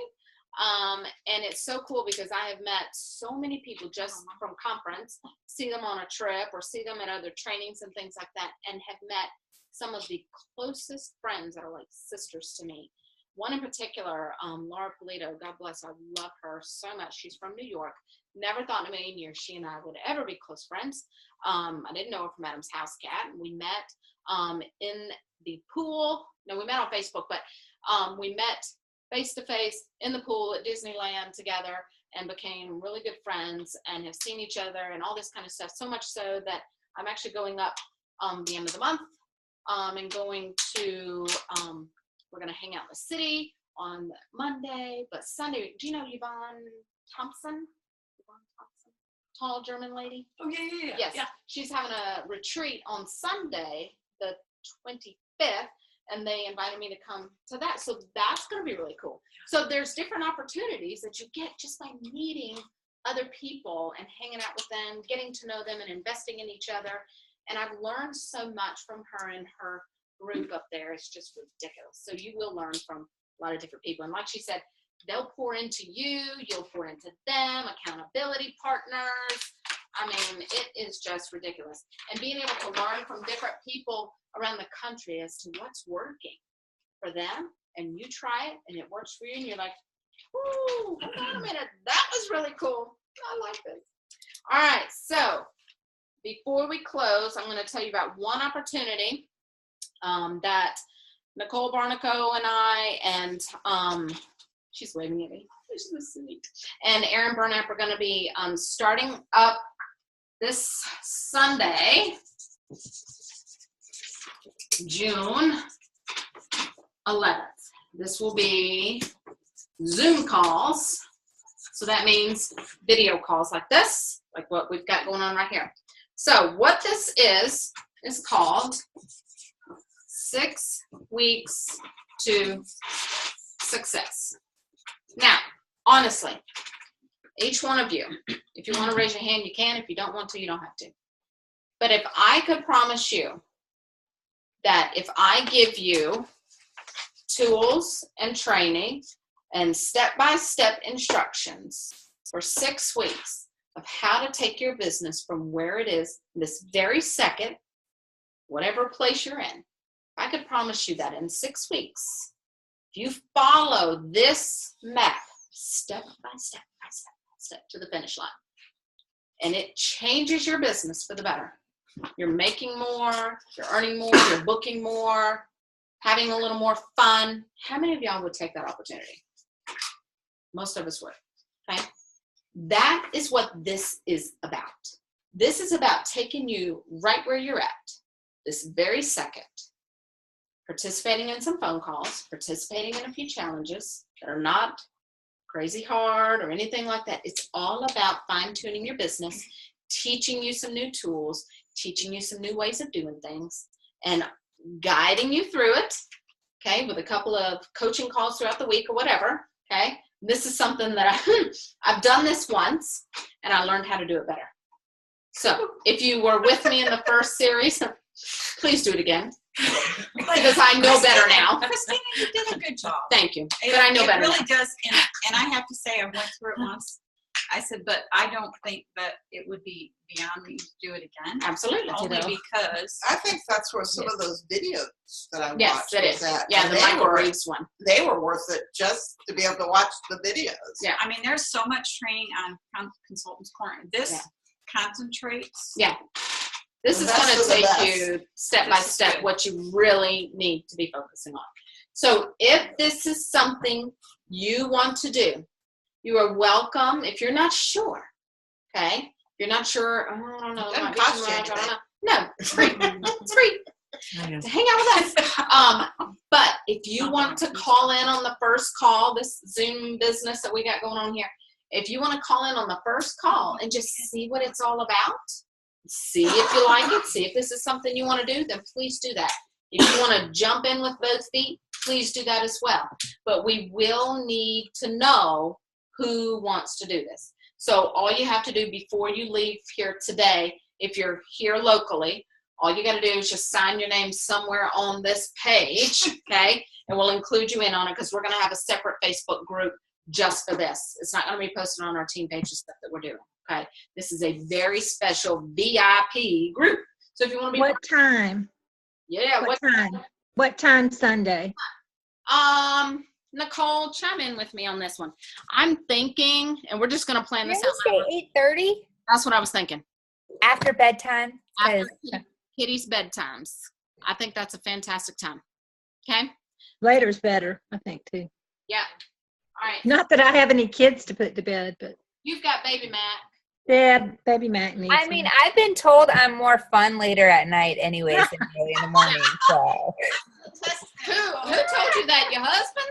And it's so cool because I have met so many people just from conference, see them on a trip or see them at other trainings and things like that, and have met some of the closest friends that are like sisters to me. One in particular, Laura Polito, God bless her, I love her so much. She's from New York. Never thought in a million years she and I would ever be close friends. I didn't know her from Adam's House Cat. We met in the pool. No, we met on Facebook, but we met face to face in the pool at Disneyland together and became really good friends and have seen each other and all this kind of stuff. So much so that I'm actually going up the end of the month and going to, we're going to hang out in the city on Monday, but Sunday, do you know Yvonne Thompson? Tall German lady? Oh, yeah. Yes. Yeah. She's having a retreat on Sunday, the 25th, and they invited me to come to that. So that's going to be really cool. So there's different opportunities that you get just by meeting other people and hanging out with them, getting to know them and investing in each other. And I've learned so much from her and her group up there. It's just ridiculous. So you will learn from a lot of different people. And like she said, they'll pour into you, you'll pour into them, accountability partners. I mean, it is just ridiculous. And being able to learn from different people around the country as to what's working for them, and you try it and it works for you, and you're like, ooh, hold on a minute, that was really cool. I like this. All right, so before we close, I'm going to tell you about one opportunity that Nicole Barnaco and I and she's waving at me. She's so sweet. And Erin Burnap are going to be starting up this Sunday, June 11th. This will be Zoom calls. So that means video calls like this, like what we've got going on right here. So what this is called 6 Weeks to Success. Now, honestly, each one of you, if you want to raise your hand, you can. If you don't want to, you don't have to. But if I could promise you that if I give you tools and training and step-by-step instructions for 6 weeks of how to take your business from where it is this very second, whatever place you're in, I could promise you that in 6 weeks, if you follow this map step by step by step by step to the finish line, and it changes your business for the better. You're making more, you're earning more, you're booking more, having a little more fun. How many of y'all would take that opportunity? Most of us would, okay? That is what this is about. This is about taking you right where you're at, this very second, participating in some phone calls, participating in a few challenges that are not crazy hard or anything like that. It's all about fine-tuning your business, teaching you some new tools, teaching you some new ways of doing things, and guiding you through it, okay, with a couple of coaching calls throughout the week or whatever, okay? This is something that I've done this once, and I learned how to do it better. So if you were with me in the first series, please do it again. Because I know better now. Christina, you did a good job. Thank you. But I know better now. It really does. And I have to say, I went through it once. I said, but I don't think that it would be beyond me to do it again. Absolutely. Only because I think that's where some of those videos that I watched. Yes, it is. At. Yeah, And the they Michael were- Reeves one. They were worth it just to be able to watch the videos. Yeah. I mean, there's so much training on Consultants Corner. This Yeah. concentrates. Yeah. This The is best going of to the take best. you step by This is step good. what you really need to be focusing on. So if this is something you want to do, you are welcome. If you're not sure, okay? If you're not sure, oh, I don't know. It doesn't might be cost too you much, I don't anything. know. No, it's free. It's free to hang out with us. But if you want to call in on the first call, this Zoom business that we got going on here, if you want to call in on the first call and just see what it's all about, see if you like it, see if this is something you want to do, then please do that. If you want to jump in with both feet, please do that as well. But we will need to know who wants to do this. So all you have to do before you leave here today, if you're here locally, all you got to do is just sign your name somewhere on this page, okay? And we'll include you in on it because we're going to have a separate Facebook group just for this. It's not going to be posted on our team page and stuff that we're doing, okay? This is a very special VIP group. So if you want to be What time? yeah, What time? What time Sunday? Nicole, chime in with me on this one. I'm thinking, and we're just going to plan Did this you out. say 8:30 That's what I was thinking. after bedtime? After 'Cause Kitty's bedtimes. I think that's a fantastic time. Okay? later's better, I think, too. Yeah. All right. Not that I have any kids to put to bed, but You've got baby Mac. yeah, baby Mac needs I mean, me. I've been told I'm more fun later at night anyways than early in the morning, so. Who told you that? Your husband?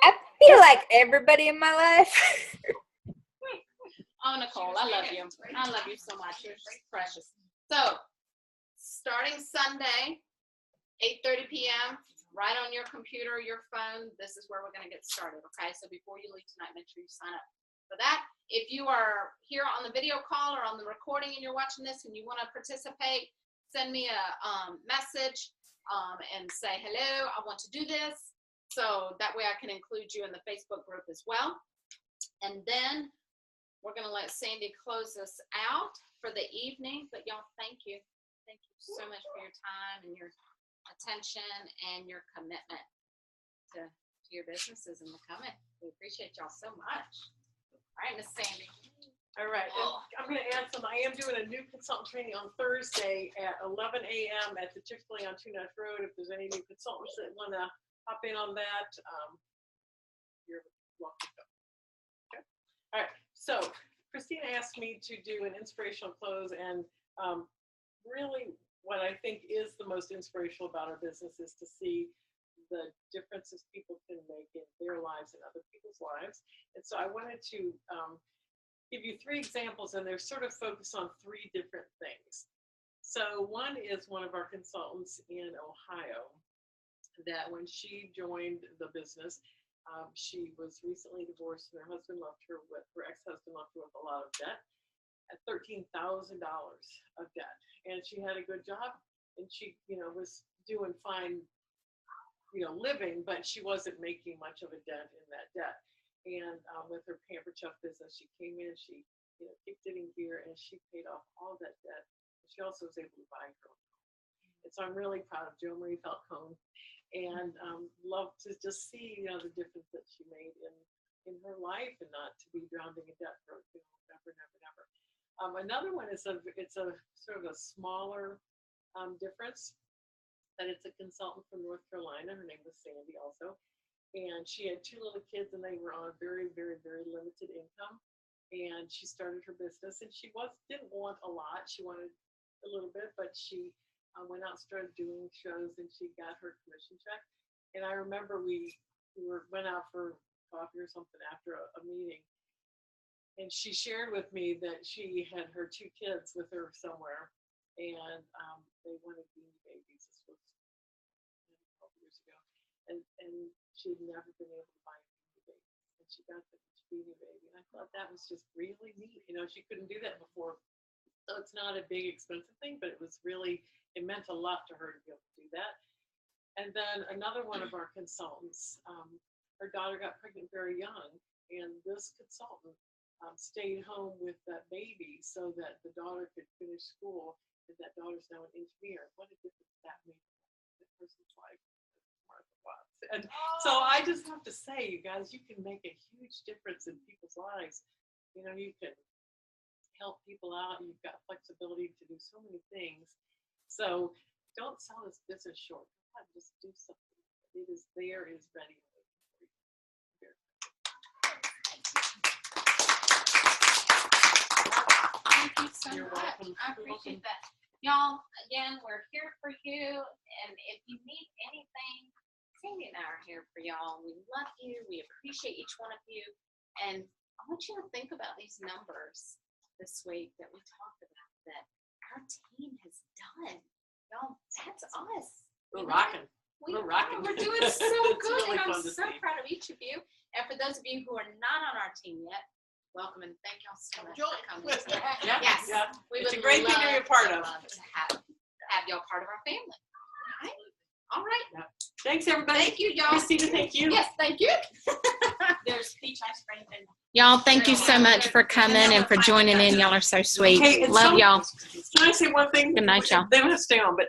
I feel like everybody in my life. Oh, Nicole, I love you. I love you so much. You're precious. So, starting Sunday, 8:30 p.m., right on your computer or your phone, this is where we're going to get started, okay? So before you leave tonight, make sure you sign up for that. If you are here on the video call or on the recording and you're watching this and you want to participate, send me a message and say, hello, I want to do this. So that way I can include you in the Facebook group as well. And then we're going to let Sandy close us out for the evening. But y'all, thank you. Thank you so much for your time and your attention and your commitment to your businesses and the comment. We appreciate y'all so much. All right, Miss Sandy. All right, and I'm going to add some. I am doing a new consultant training on Thursday at 11 a.m. at the Chick-fil-A on Two Knife Road. If there's any new consultants that want to hop in on that, you're welcome to go. Okay. All right. So Christina asked me to do an inspirational close, and really what I think is the most inspirational about our business is to see the differences people can make in their lives and other people's lives. And so I wanted to give you 3 examples, and they're sort of focused on 3 different things. So one is one of our consultants in Ohio that when she joined the business, she was recently divorced and her husband left her with, her ex-husband left her with a lot of debt, at $13,000 of debt. And she had a good job and she, was doing fine, living, but she wasn't making much of a dent in that debt. And with her Pamper Chuck business, she came in, she, kicked it in gear, and she paid off all that debt. She also was able to buy her own home. And so I'm really proud of Jo Marie Falcone, and love to just see, the difference that she made in her life, and not to be drowning in debt for never. Another one is it's a sort of a smaller difference. That it's a consultant from North Carolina. Her name was Sandy also. And she had 2 little kids and they were on very, very, very limited income. And she started her business and she didn't want a lot. She wanted a little bit, but she went out and started doing shows and she got her commission check. And I remember we went out for coffee or something after a meeting. And she shared with me that she had her 2 kids with her somewhere. And they wanted beanie babies. This was a couple years ago, and she had never been able to buy a beanie baby, and she got the beanie baby. And I thought that was just really neat. She couldn't do that before, so it's not a big expensive thing, but it meant a lot to her to be able to do that. And then another one of our consultants, her daughter got pregnant very young, and this consultant stayed home with that baby so that the daughter could finish school. And that daughter's now an engineer. What a difference that made in that person's life. And so I just have to say, you guys, you can make a huge difference in people's lives. You can help people out. You've got flexibility to do so many things. So don't sell this business short. Just do something. It is there, it is ready. Thank you so much. I appreciate that. Y'all, again, we're here for you. And if you need anything, Sandy and I are here for y'all. We love you. We appreciate each one of you. And I want you to think about these numbers this week that we talked about that our team has done. Y'all, that's us. We're rocking. We're rocking. We're doing so good. Really and I'm so proud of each of you. And for those of you who are not on our team yet, welcome and thank y'all so much for coming tonight. Yes. Yeah. We It's would a great thing to be a part of. love to have y'all part of our family. All right. Yeah. Thanks, everybody. Thank you, y'all. Christina, thank you. Yes, thank you. There's peach ice cream and Y'all, thank you so much for coming and for joining in. Y'all are so sweet. Okay, and Love so- y'all. Can I say one thing? Good night, y'all. They don't have to stay on, but